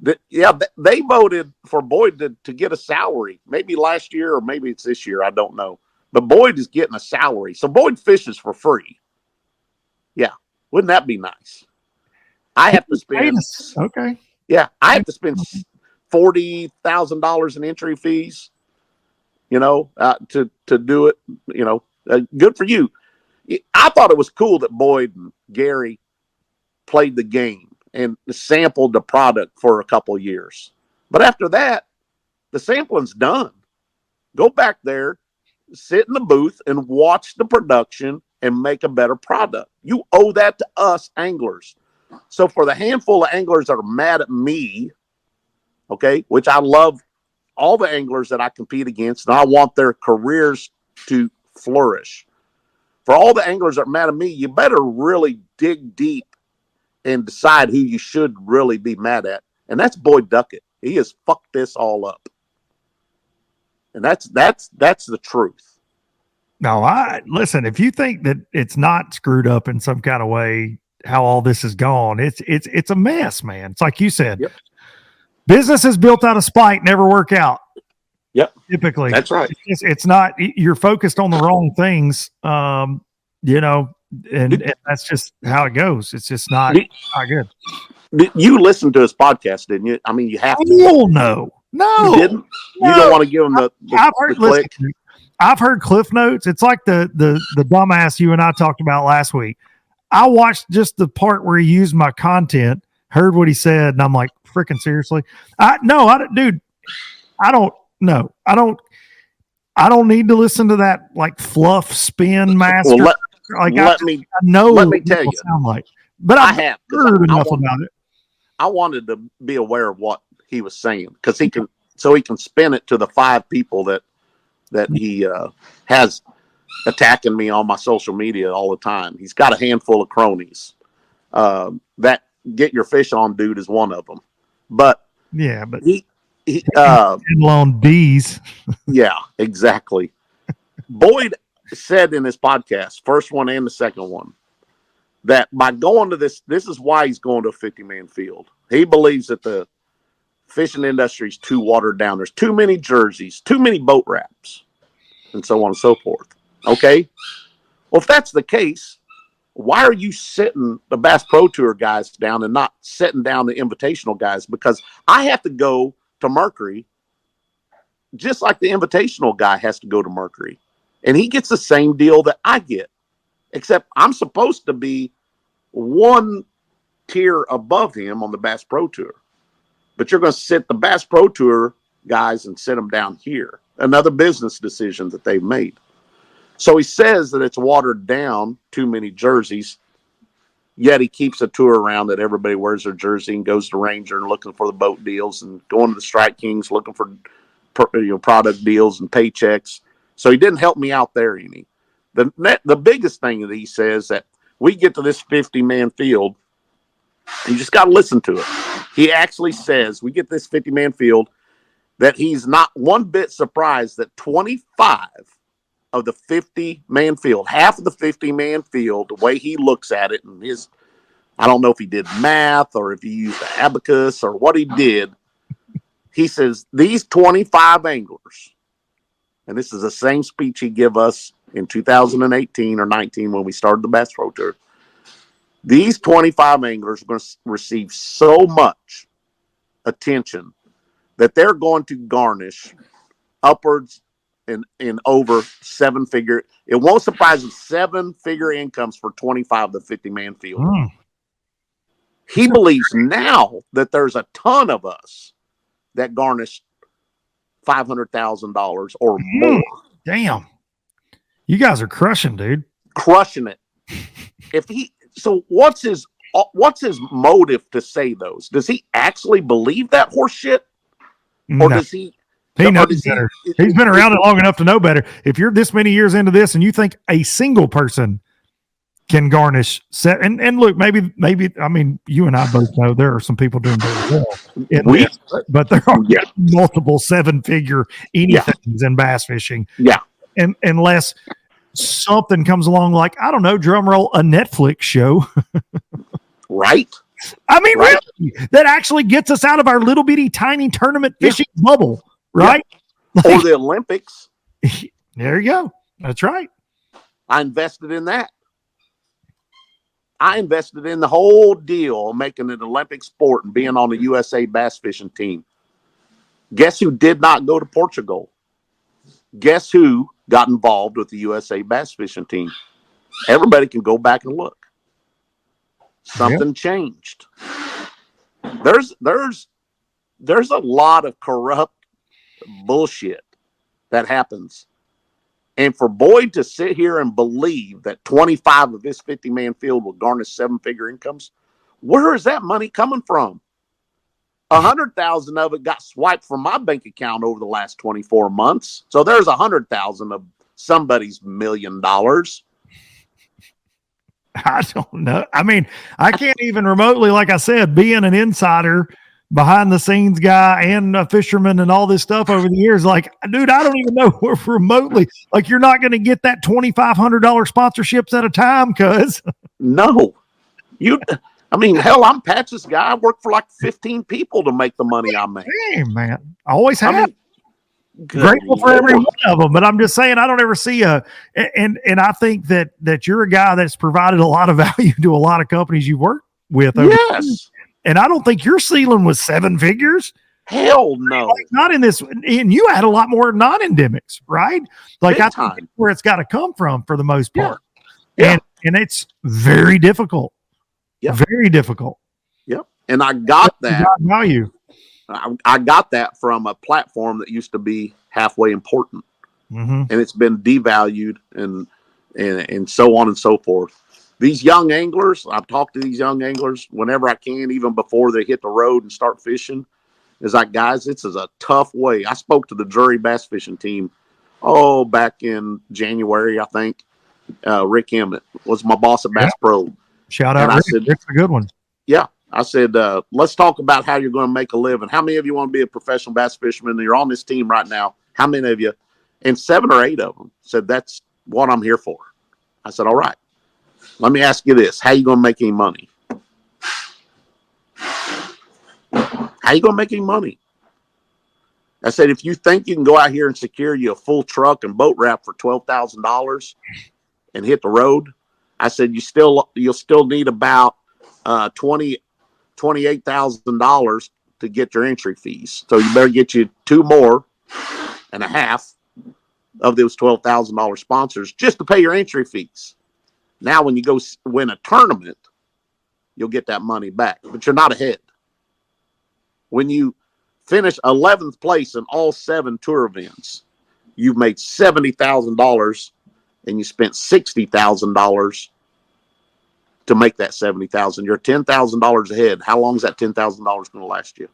they voted for Boyd to get a salary. Maybe last year or maybe it's this year. I don't know. But Boyd is getting a salary. So Boyd fishes for free. Yeah. Wouldn't that be nice? I have to spend. Okay. Yeah. I have to spend $40,000 in entry fees, to do it, good for you. I thought it was cool that Boyd and Gary played the game and sampled the product for a couple of years. But after that, the sampling's done. Go back there, sit in the booth and watch the production and make a better product. You owe that to us anglers. So for the handful of anglers that are mad at me, okay, which I love all the anglers that I compete against, and I want their careers to flourish. For all the anglers that are mad at me, you better really dig deep and decide who you should really be mad at. And that's Boyd Duckett. He has fucked this all up. And that's the truth. No, listen, if you think that it's not screwed up in some kind of way, how all this is gone, it's a mess, man. It's like you said. Yep. Businesses built out of spite never work out. Yep. Typically. That's right. It's not, you're focused on the wrong things. You know, and that's just how it goes. It's just not good. You listened to his podcast, didn't you? I mean, you have to. Oh, no. You didn't? No. You don't want to give him the click? I've heard Cliff Notes. It's like the dumbass you and I talked about last week. I watched just the part where he used my content, heard what he said, and I'm like, freaking seriously? Dude, I don't know. I don't need to listen to that like fluff spin master. Well, let me tell you. Sound like, but I have heard enough about it. I wanted to be aware of what he was saying because he can spin it to the 5 people that he has attacking me on my social media all the time. He's got a handful of cronies. That Get Your Fish On dude is one of them. But yeah, but he loan D's. Yeah, exactly. Boyd said in his podcast, first one and the second one, that by going to this is why he's going to a 50-man field. He believes that the fishing industry is too watered down. There's too many jerseys, too many boat wraps, and so on and so forth. Okay? Well, if that's the case, why are you sitting the Bass Pro Tour guys down and not sitting down the invitational guys? Because I have to go to Mercury just like the invitational guy has to go to Mercury. And he gets the same deal that I get, except I'm supposed to be one tier above him on the Bass Pro Tour. But you're going to sit the Bass Pro Tour guys and sit them down here. Another business decision that they've made. So he says that it's watered down, too many jerseys, yet he keeps a tour around that everybody wears their jersey and goes to Ranger and looking for the boat deals and going to the Strike Kings looking for product deals and paychecks. So he didn't help me out there any. The biggest thing that he says that we get to this 50-man field, you just got to listen to it. He actually says we get this 50-man field that he's not one bit surprised that 25 of the 50-man field, half of the 50-man field, the way he looks at it, and I don't know if he did math or if he used the abacus or what he did. He says these 25 anglers, and this is the same speech he gave us in 2018 or 19 when we started the Bass Pro Tour. These 25 anglers are going to receive so much attention that they're going to garnish upwards in over 7-figure. It won't surprise you, 7-figure incomes for 25 of the 50-man field. He believes now that there's a ton of us that garnish $500,000 or more. Damn. You guys are crushing, dude. Crushing it. So what's his motive to say those? Does he actually believe that horse shit? Or does he? He knows better. He's been around it long enough to know better. If you're this many years into this and you think a single person can garnish and look, maybe, I mean, you and I both know there are some people doing very well but there are multiple 7-figure anythings in bass fishing. Yeah. And unless something comes along like, I don't know, drum roll, a Netflix show. Right. I mean, really, that actually gets us out of our little bitty tiny tournament fishing bubble, right? Yeah. Or the Olympics. There you go. That's right. I invested in that. I invested in the whole deal, making it an Olympic sport and being on the USA bass fishing team. Guess who did not go to Portugal? Guess who got involved with the USA bass fishing team? Everybody can go back and look. Something changed. There's a lot of corrupt bullshit that happens. And for Boyd to sit here and believe that 25 of this 50-man field will garnish 7-figure incomes, where is that money coming from? 100,000 of it got swiped from my bank account over the last 24 months. So there's 100,000 of somebody's $1 million. I don't know. I mean, I can't even remotely, like I said, being an insider, behind the scenes guy and a fisherman and all this stuff over the years. Like, dude, I don't even know if remotely, like, you're not going to get that $2,500 sponsorships at a time. No, I mean, hell, I'm Patch's guy. I work for like 15 people to make the money I make. Hey, man, I always have. I mean, grateful for every one of them, but I'm just saying I don't ever see and I think that you're a guy that's provided a lot of value to a lot of companies you've worked with. Yes. And I don't think your ceiling was 7 figures. Hell no. Like, not in this. And you had a lot more non-endemics, right? Like, I think that's where it's got to come from for the most part. Yeah. And it's very difficult. Yeah. Very difficult. Yep. And I got that. Value. I got that from a platform that used to be halfway important. Mm-hmm. And it's been devalued and so on and so forth. These young anglers, I talk to these young anglers whenever I can, even before they hit the road and start fishing. Is like, guys, this is a tough way. I spoke to the Drury bass fishing team, back in January, I think. Rick Emmett was my boss at Bass Pro. Shout out, Rick. Rick's a good one. Yeah. I said, let's talk about how you're going to make a living. How many of you want to be a professional bass fisherman? You're on this team right now. How many of you? And 7 or 8 of them said, that's what I'm here for. I said, all right. Let me ask you this. How you going to make any money? How you going to make any money? I said, if you think you can go out here and secure you a full truck and boat wrap for $12,000 and hit the road, I said, you'll still need about $28,000 to get your entry fees. So you better get you 2 more and a half of those $12,000 sponsors just to pay your entry fees. Now, when you go win a tournament, you'll get that money back, but you're not ahead. When you finish 11th place in all 7 tour events, you've made $70,000 and you spent $60,000 to make that $70,000. You're $10,000 ahead. How long is that $10,000 going to last you?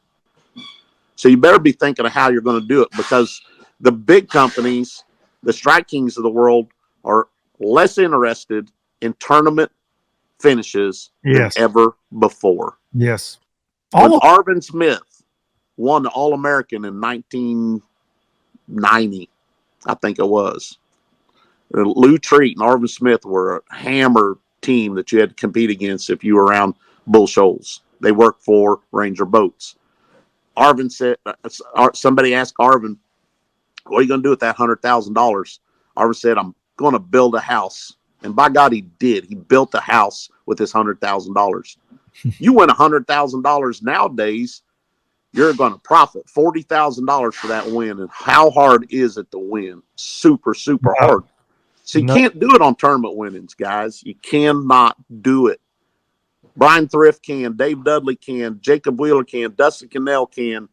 So you better be thinking of how you're going to do it, because the big companies, the Strike Kings of the world, are less interested in tournament finishes than ever before. Yes. When Arvin Smith won the All-American in 1990, I think it was, Lou Treat and Arvin Smith were a hammer team that you had to compete against if you were around Bull Shoals. They worked for Ranger Boats. Arvin said, somebody asked Arvin, what are you going to do with that $100,000? Arvin said, I'm going to build a house. And by God, he did. He built a house with his $100,000. You win $100,000 nowadays, you're going to profit $40,000 for that win. And how hard is it to win? Super, super hard. So you can't do it on tournament winnings, guys. You cannot do it. Brian Thrift can, Dave Dudley can, Jacob Wheeler can, Dustin Cannell can.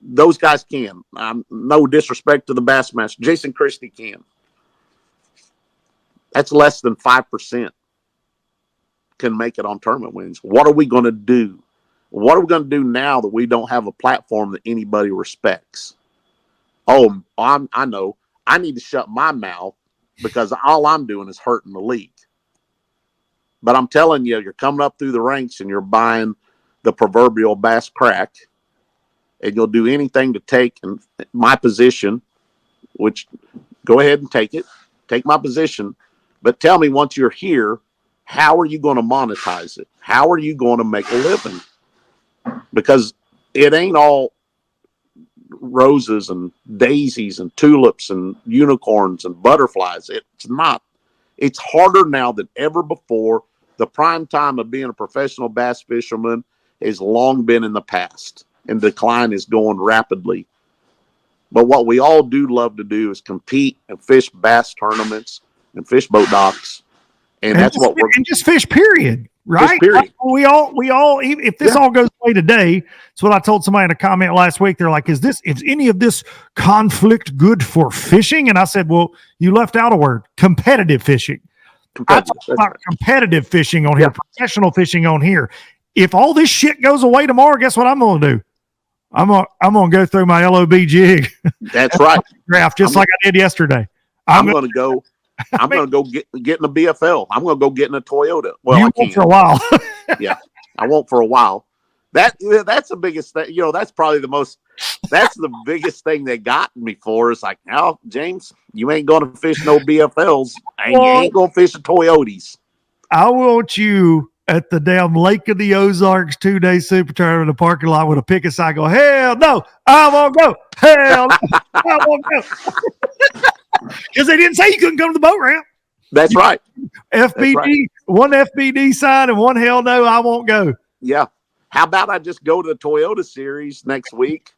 Those guys can. No disrespect to the Bassmaster. Jason Christie can. That's less than 5% can make it on tournament wins. What are we going to do? What are we going to do now that we don't have a platform that anybody respects? Oh, I know. I need to shut my mouth because all I'm doing is hurting the league. But I'm telling you, you're coming up through the ranks and you're buying the proverbial bass crack, and you'll do anything to take my position, which go ahead and take it. Take my position. But tell me, once you're here, how are you going to monetize it? How are you going to make a living? Because it ain't all roses and daisies and tulips and unicorns and butterflies. It's not. It's harder now than ever before. The prime time of being a professional bass fisherman has long been in the past, and decline is going rapidly. But what we all do love to do is compete and fish bass tournaments and fish boat docks. And that's what we're and just fish, period. Right? Fish, period. Like we all, if this all goes away today, it's what I told somebody in a comment last week. They're like, is any of this conflict good for fishing? And I said, well, you left out a word: competitive fishing. I talk about competitive fishing on here, professional fishing on here. if all this shit goes away tomorrow, guess what I'm going to do? I'm gonna go through my LOB jig. That's right. Draft just like I did yesterday. I'm gonna go get in a BFL. I'm gonna go get in a Toyota. Well, you I won't can't for a while. Yeah, I won't for a while. That's the biggest thing. That's probably that's the biggest thing they got me for. Is like, now, James, you ain't going to fish no BFLs, and you ain't going to fish the Toyotas. I want you at the damn Lake of the Ozarks 2-day super tournament in the parking lot with a picket sign. Go, hell no, I won't go. Hell no, I won't go. Because they didn't say you couldn't come to the boat ramp. That's right. FBD, that's right. One FBD sign and one hell no, I won't go. Yeah. How about I just go to the Toyota Series next week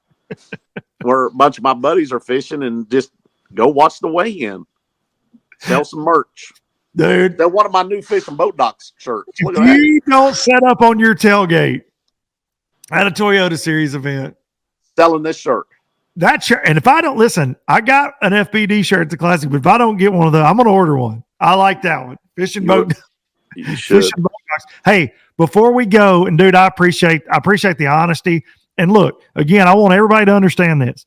where a bunch of my buddies are fishing and just go watch the weigh-in. Sell some merch. Dude. They're one of my new Fish and Boat Docks shirts. If you don't set up on your tailgate at a Toyota Series event. Selling this shirt. That shirt. And if I don't listen, I got an FBD shirt at the Classic, but if I don't get one of those, I'm going to order one. I like that one. Fish and Boat. You should. Fish and Boat Docks. Hey, before we go, and dude, I appreciate the honesty. And look, again, I want everybody to understand this.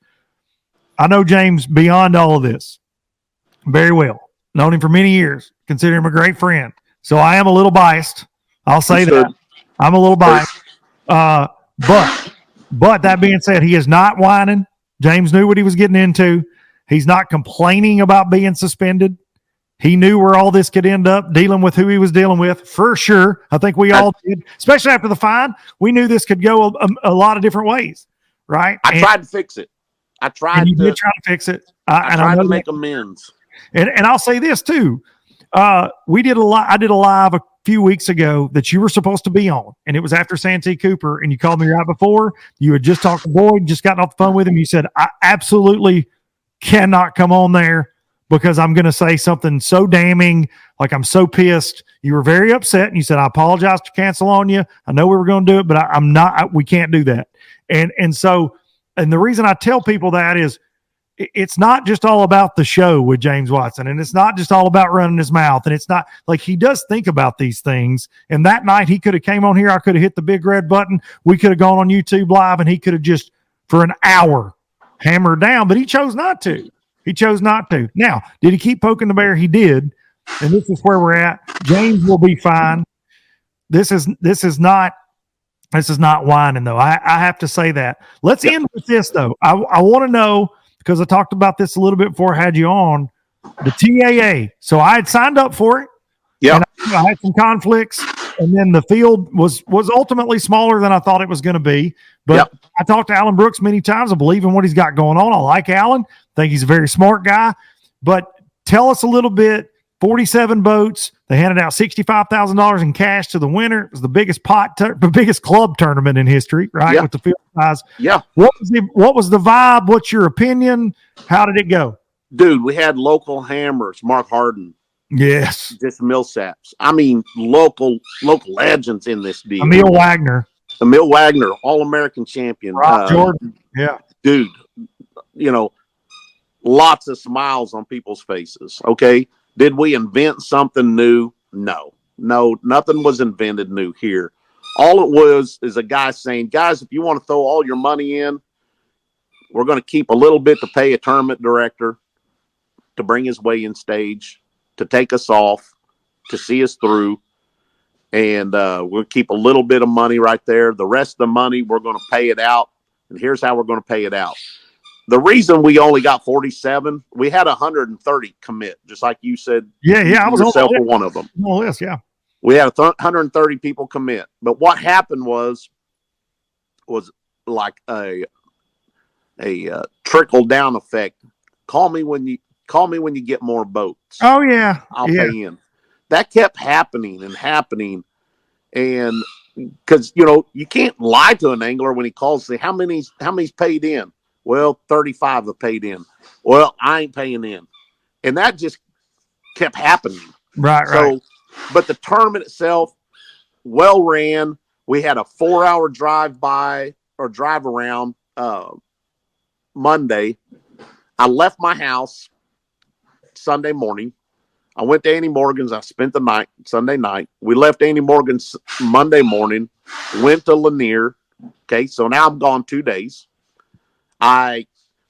I know James beyond all of this very well. Known him for many years. Consider him a great friend. So I am a little biased. I'll say that. I'm a little biased. But that being said, he is not whining. James knew what he was getting into. He's not complaining about being suspended. He knew where all this could end up, dealing with who he was dealing with, for sure. I think we all did, especially after the fine. We knew this could go a lot of different ways, right? I tried to fix it. I tried to fix it. I tried to make amends. And I'll say this too. I did a live a few weeks ago that you were supposed to be on, and it was after Santee Cooper, and you called me right before. You had just talked to Boyd, just gotten off the phone with him. You said, I absolutely cannot come on there because I'm going to say something so damning, like I'm so pissed. You were very upset, and you said, I apologize to cancel on you. I know we were going to do it, but I'm not. We can't do that. And so the reason I tell people that is it's not just all about the show with James Watson, and it's not just all about running his mouth, and it's not like he does think about these things. And that night he could have came on here. I could have hit the big red button. We could have gone on YouTube Live, and he could have just for an hour hammered down, but he chose not to. He chose not to. Now, did he keep poking the bear? He did. And this is where we're at. James will be fine. This is not whining though. I have to say that. Let's end with this though. I want to know, because I talked about this a little bit before I had you on, the TAA. So I had signed up for it. Yeah. I had some conflicts, and then the field was ultimately smaller than I thought it was going to be. But I talked to Alan Brooks many times. I believe in what he's got going on. I like Alan. I think he's a very smart guy. But tell us a little bit. 47 boats. They handed out $65,000 in cash to the winner. It was the biggest the biggest club tournament in history, right? Yeah. With the field size. Yeah. What was the vibe? What's your opinion? How did it go? Dude, we had local hammers, Mark Harden. Yes. Just Millsaps. I mean, local legends in this deal. Emil Wagner, All-American champion. Rob Jordan. Yeah. Dude, lots of smiles on people's faces. Okay. Did we invent something new? No, nothing was invented new here. All it was is a guy saying, guys, if you want to throw all your money in, we're going to keep a little bit to pay a tournament director to bring his weigh-in stage, to take us off, to see us through. And we'll keep a little bit of money right there. The rest of the money, we're going to pay it out. And here's how we're going to pay it out. The reason we only got 47, we had 130 commit, just like you said. Yeah, I was yourself for one of them. On the list, yeah. We had 130 people commit, but what happened was like a trickle down effect. Call me when you get more boats. Oh yeah, I'll pay in. That kept happening, and because you can't lie to an angler when he calls and say how many's paid in. Well, 35 have paid in. Well, I ain't paying in. And that just kept happening. Right. But the tournament itself, well ran. We had a 4-hour drive around Monday. I left my house Sunday morning. I went to Annie Morgan's. I spent the night, Sunday night. We left Annie Morgan's Monday morning, went to Lanier. Okay, so now I'm gone 2 days.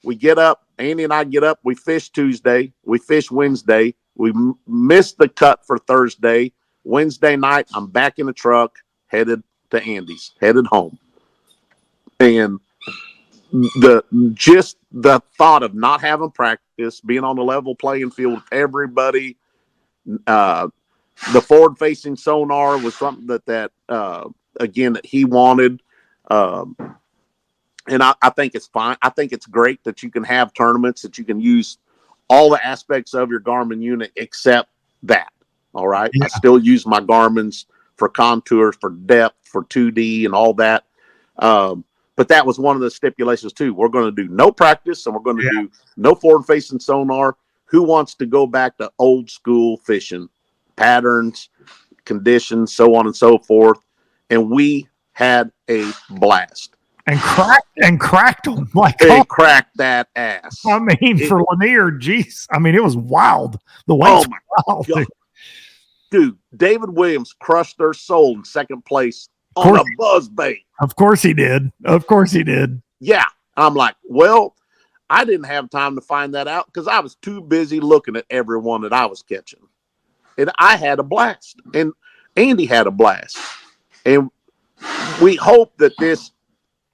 We get up, Andy and I get up. We fish Tuesday. We fish Wednesday. We missed the cut for Thursday. Wednesday night, I'm back in the truck, headed to Andy's, headed home. And the thought of not having practice, being on a level playing field with everybody, the forward-facing sonar was something that again that he wanted, and I think it's fine. I think it's great that you can have tournaments that you can use all the aspects of your Garmin unit except that. All right, yeah. I still use my Garmin's for contours, for depth, for 2D, and all that. But that was one of the stipulations too. We're going to do no practice, and we're going to do no forward-facing sonar. Who wants to go back to old school fishing patterns, conditions, so on and so forth? And we had a blast. And cracked them like it cracked that ass. I mean, for Lanier, geez, I mean, it was wild. The weights were wild. Dude, David Williams crushed their soul in second place on a buzz bait. Of course he did. Of course he did. Yeah. I'm like, well, I didn't have time to find that out because I was too busy looking at everyone that I was catching. And I had a blast. And Andy had a blast. And we hope that this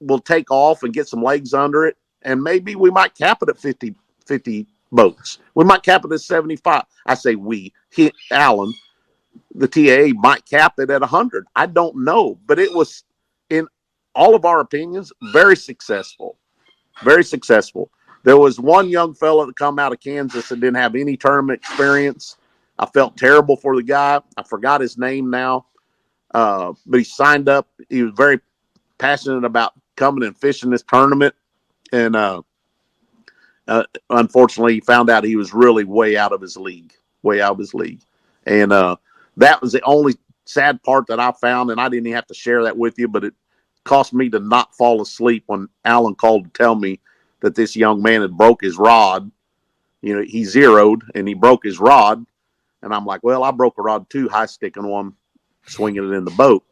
will take off and get some legs under it. And maybe we might cap it at 50 boats. We might cap it at 75. I say Alan, the TAA might cap it at 100. I don't know. But it was, in all of our opinions, very successful. Very successful. There was one young fella that come out of Kansas that didn't have any tournament experience. I felt terrible for the guy. I forgot his name now. But he signed up. He was very passionate about coming and fishing this tournament. And unfortunately, he found out he was really way out of his league. And that was the only sad part that I found. And I didn't even have to share that with you, but it cost me to not fall asleep when Alan called to tell me that this young man had broke his rod. You know, he zeroed and he broke his rod. And I'm like, well, I broke a rod too, high sticking one, swinging it in the boat.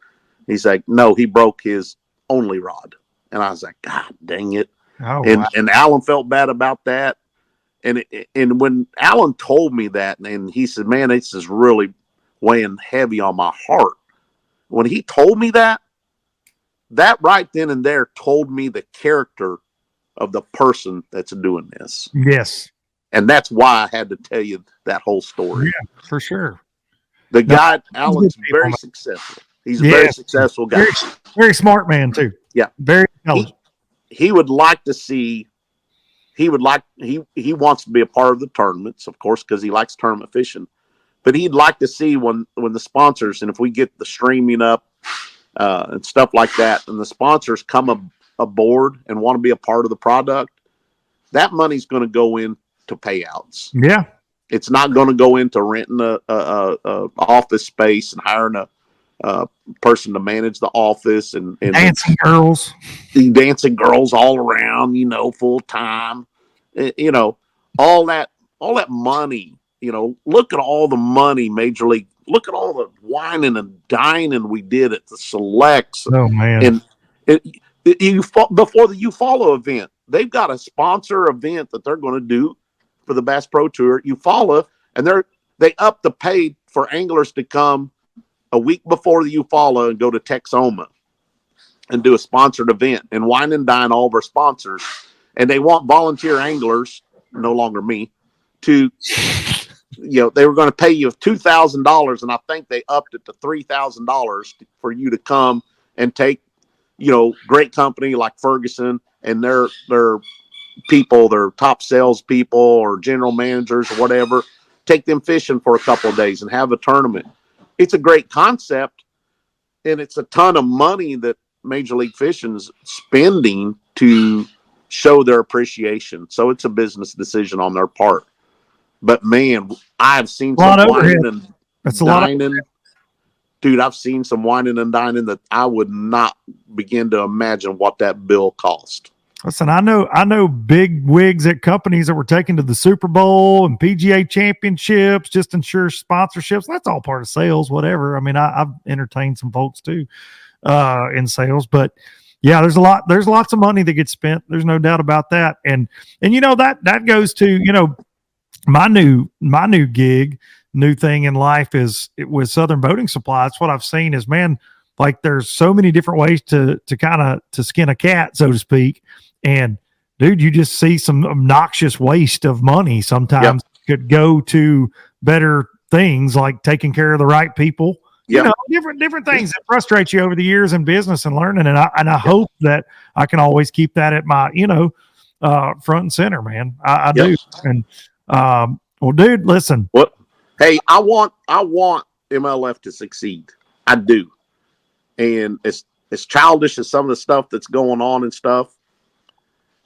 He's like, no, he broke his only rod. And I was like, God dang it. Oh, and Alan felt bad about that. And when Alan told me that, and he said, man, this is really weighing heavy on my heart. When he told me that right then and there told me the character of the person that's doing this. Yes. And that's why I had to tell you that whole story. Yeah, for sure. The guy, Alan's very successful. He's a very successful guy. Very, very smart man too. Yeah. Very intelligent. He would like to see, he wants to be a part of the tournaments, of course, because he likes tournament fishing. But he'd like to see when the sponsors, and if we get the streaming up and stuff like that, and the sponsors come aboard and want to be a part of the product, that money's going to go into payouts. Yeah. It's not going to go into renting a office space and hiring a person to manage the office and dancing girls all around, you know, full time, you know, all that money, you know, look at all the money Major League, look at all the whining and dining we did at the selects. Oh man. And before the UFOLO event, they've got a sponsor event that they're going to do for the Bass Pro Tour. UFOLO, and they up the pay for anglers to come a week before the UFOLO and go to Texoma and do a sponsored event and wine and dine all of our sponsors. And they want volunteer anglers, no longer me, to, you know, they were going to pay you $2,000, and I think they upped it to $3,000 for you to come and take, you know, great company like Ferguson and their people, their top salespeople or general managers or whatever, take them fishing for a couple of days and have a tournament. It's a great concept, and it's a ton of money that Major League Fishing's spending to show their appreciation. So it's a business decision on their part. But man, I've seen some whining and dining. Dude, I've seen some whining and dining that I would not begin to imagine what that bill cost. Listen, I know big wigs at companies that were taken to the Super Bowl and PGA championships, just ensure sponsorships. That's all part of sales, whatever. I mean, I've entertained some folks too in sales, but yeah, there's lots of money that gets spent. There's no doubt about that. And that goes to, my new gig, new thing in life is with Southern Boating Supply. That's what I've seen is, man, like there's so many different ways to skin a cat, so to speak. And dude, you just see some obnoxious waste of money sometimes could go to better things like taking care of the right people. Different things that frustrate you over the years in business and learning. And I hope that I can always keep that at my, front and center, man. I do. And, well, dude, listen. What? Hey, I want MLF to succeed. I do. And as childish as some of the stuff that's going on and stuff,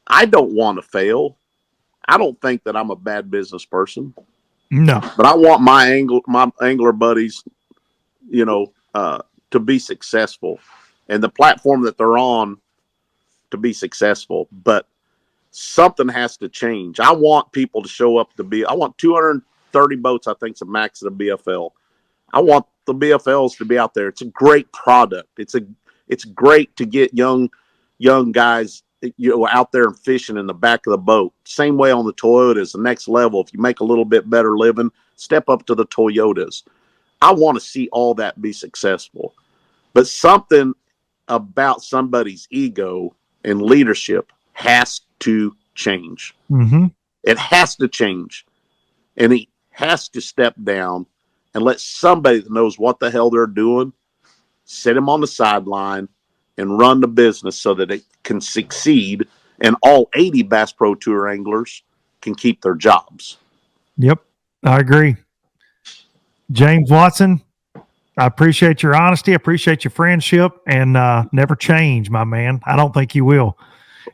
I don't want to fail. I don't think that I'm a bad business person. No. But I want my angler buddies, to be successful and the platform that they're on to be successful. But something has to change. I want people to show up I want 230 boats, I think, is the max of the BFL. I want the BFLs to be out there. It's a great product. It's great to get young guys, out there and fishing in the back of the boat. Same way on the Toyotas, the next level. If you make a little bit better living, step up to the Toyotas. I want to see all that be successful. But something about somebody's ego and leadership has to change. Mm-hmm. It has to change. And he has to step down and let somebody that knows what the hell they're doing sit him on the sideline and run the business so that it can succeed and all 80 Bass Pro Tour anglers can keep their jobs. Yep, I agree. James Watson, I appreciate your honesty. I appreciate your friendship, and never change, my man. I don't think you will.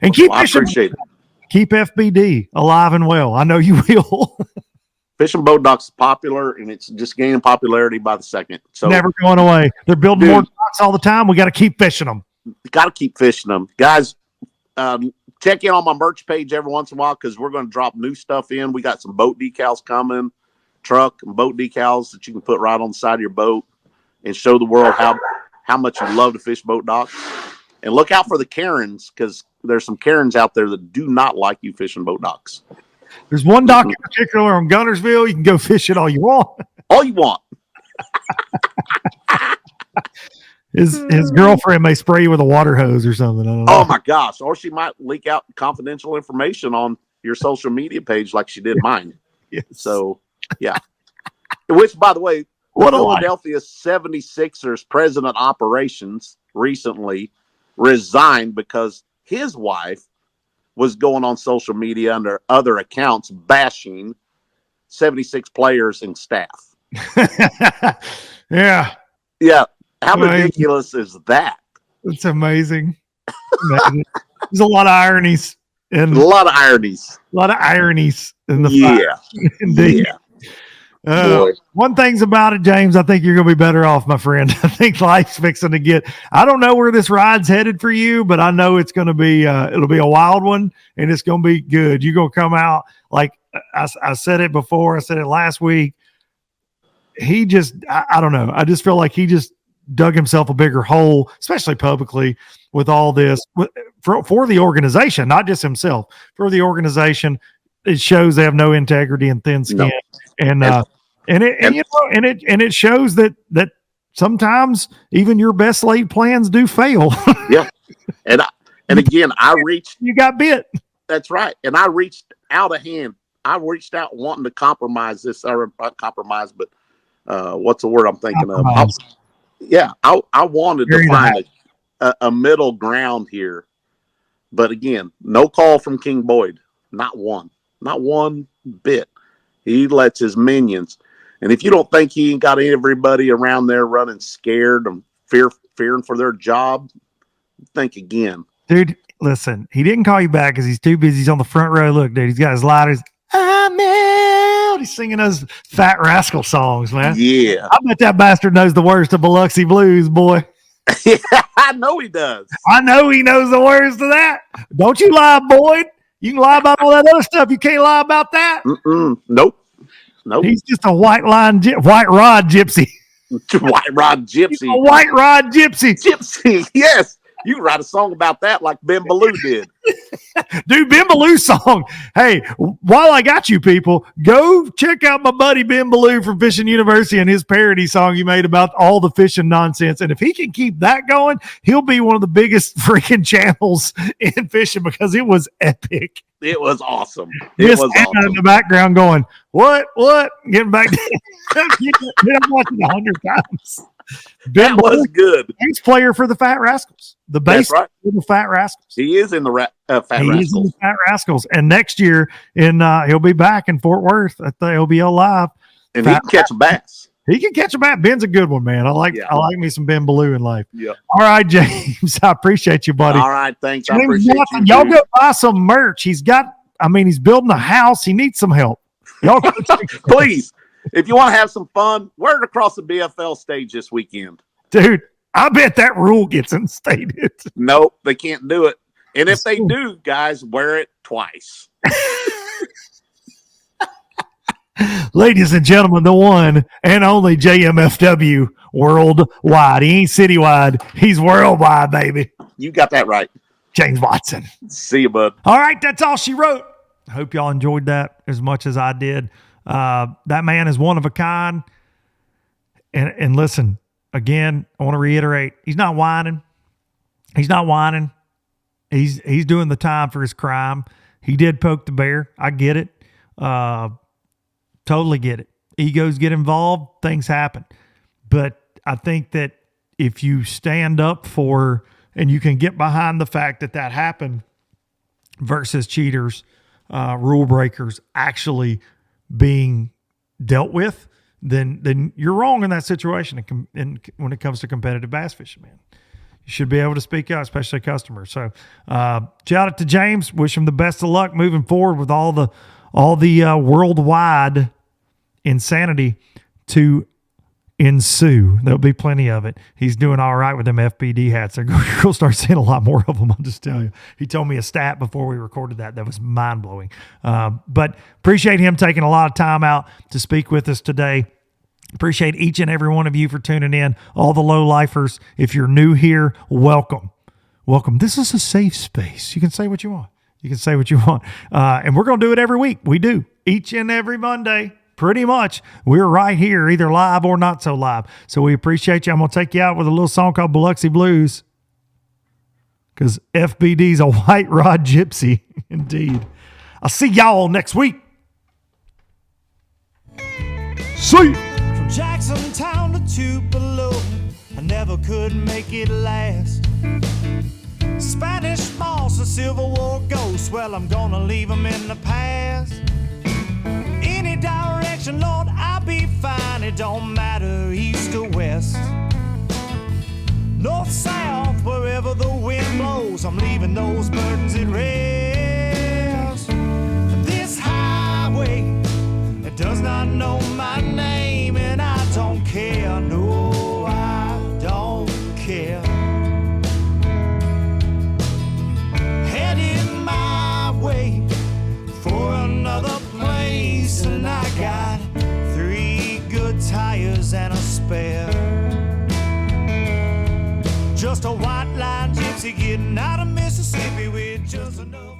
And I appreciate it. Keep FBD alive and well. I know you will. Fishing Boat Docks is popular, and it's just gaining popularity by the second. So never going away. They're building more docks all the time. We got to keep fishing them. Got to keep fishing them. Guys, check in on my merch page every once in a while because we're going to drop new stuff in. We got some boat decals coming, truck and boat decals that you can put right on the side of your boat and show the world how much you love to fish boat docks. And look out for the Karens because there's some Karens out there that do not like you fishing boat docks. There's one dock in particular on Gunnersville. You can go fish it all you want. All you want. His girlfriend may spray you with a water hose or something. I don't know. Oh my gosh. Or she might leak out confidential information on your social media page like she did mine. Yes. So, yeah. Which, by the way, Philadelphia 76ers president operations recently resigned because his wife was going on social media under other accounts bashing 76 players and staff. Yeah. Yeah. How ridiculous is that? It's amazing. There's a lot of ironies. And a lot of ironies. A lot of ironies in the fight. Indeed. Yeah. One thing's about it, James, I think you're going to be better off, my friend. I think life's fixing to get, I don't know where this ride's headed for you, but I know it's going to be, it'll be a wild one and it's going to be good. You're going to come out like I said it before. I said it last week. He just, I don't know. I just feel like he just dug himself a bigger hole, especially publicly with all this for the organization, not just himself, for the organization. It shows they have no integrity and thin skin. No. And it shows that sometimes even your best laid plans do fail. Yeah. And again, you got bit. That's right. And I reached out a hand. I reached out wanting to compromise this, or not compromise, but what's the word I'm thinking of? I wanted to find a middle ground here. But again, no call from King Boyd. Not one bit. He lets his minions. And if you don't think he ain't got everybody around there running scared and fearing for their job, think again. Dude, listen, he didn't call you back because he's too busy. He's on the front row. Look, dude, he's got his lighters. I'm out. He's singing those Fat Rascal songs, man. Yeah. I bet that bastard knows the words to Biloxi Blues, boy. Yeah, I know he does. I know he knows the words to that. Don't you lie, Boyd. You can lie about all that other stuff. You can't lie about that. Nope. He's just a white rod gypsy. White rod gypsy. A white rod gypsy. Gypsy, yes. You can write a song about that like Ben Ballou did. Dude, Ben Ballou's song. Hey, while I got you people, go check out my buddy Ben Ballou from Fishing University and his parody song he made about all the fishing nonsense. And if he can keep that going, he'll be one of the biggest freaking channels in fishing because it was epic. It was awesome. Miss Anna in the background going, what? Getting back to I'm watching 100 times. Ben that was good. Bass player for the Fat Rascals. The bass right. for the Fat Rascals. He is in the Fat He Rascals. is in the Fat Rascals. And next year, he'll be back in Fort Worth at the LBL Live. And he can catch a bass. He can catch a bass. Ben's a good one, man. I like me some Ben Ballou in life. Yeah. All right, James. I appreciate you, buddy. All right, thanks. I James appreciate Watson, you. y'all go buy some merch. He's building a house. He needs some help. Y'all Please, if you want to have some fun, wear it across the BFL stage this weekend. Dude, I bet that rule gets instated. Nope, they can't do it. And if they do, guys, wear it twice. Ladies and gentlemen, the one and only JMFW worldwide. He ain't citywide. He's worldwide, baby. You got that right. James Watson. See you, bud. All right, that's all she wrote. I hope y'all enjoyed that as much as I did. That man is one of a kind. And listen, again, I want to reiterate, he's not whining. He's doing the time for his crime. He did poke the bear. I get it. Totally get it. Egos get involved. Things happen. But I think that if you stand up for, and you can get behind the fact that happened versus cheaters, rule breakers actually being dealt with, then you're wrong in that situation. And when it comes to competitive bass fishing, man, you should be able to speak out, especially customers. So shout out to James. Wish him the best of luck moving forward with all the worldwide insanity to ensue. There'll be plenty of it. He's doing all right with them FPD hats. We'll start seeing a lot more of them, I'll just tell you. He told me a stat before we recorded that was mind-blowing. But appreciate him taking a lot of time out to speak with us today. Appreciate each and every one of you for tuning in. All the low-lifers, if you're new here, welcome. Welcome. This is a safe space. You can say what you want. And we're going to do it every week. We do. Each and every Monday. Pretty much, we're right here, either live or not so live. So we appreciate you. I'm going to take you out with a little song called Biloxi Blues because FBD's a white rod gypsy, indeed. I'll see y'all next week. See you. From Jackson Town to Tupelo, I never could make it last. Spanish moss and Civil War ghosts, well, I'm gonna leave them in the past. Any direction, Lord, I'll be fine. It don't matter east or west, north, south, wherever the wind blows. I'm leaving those burdens at rest. This highway, it does not know my name, and I don't care. No, I don't care. Heading my way for another place, and I got 3 good tires and a spare. Just a white line gypsy getting out of Mississippi with just enough.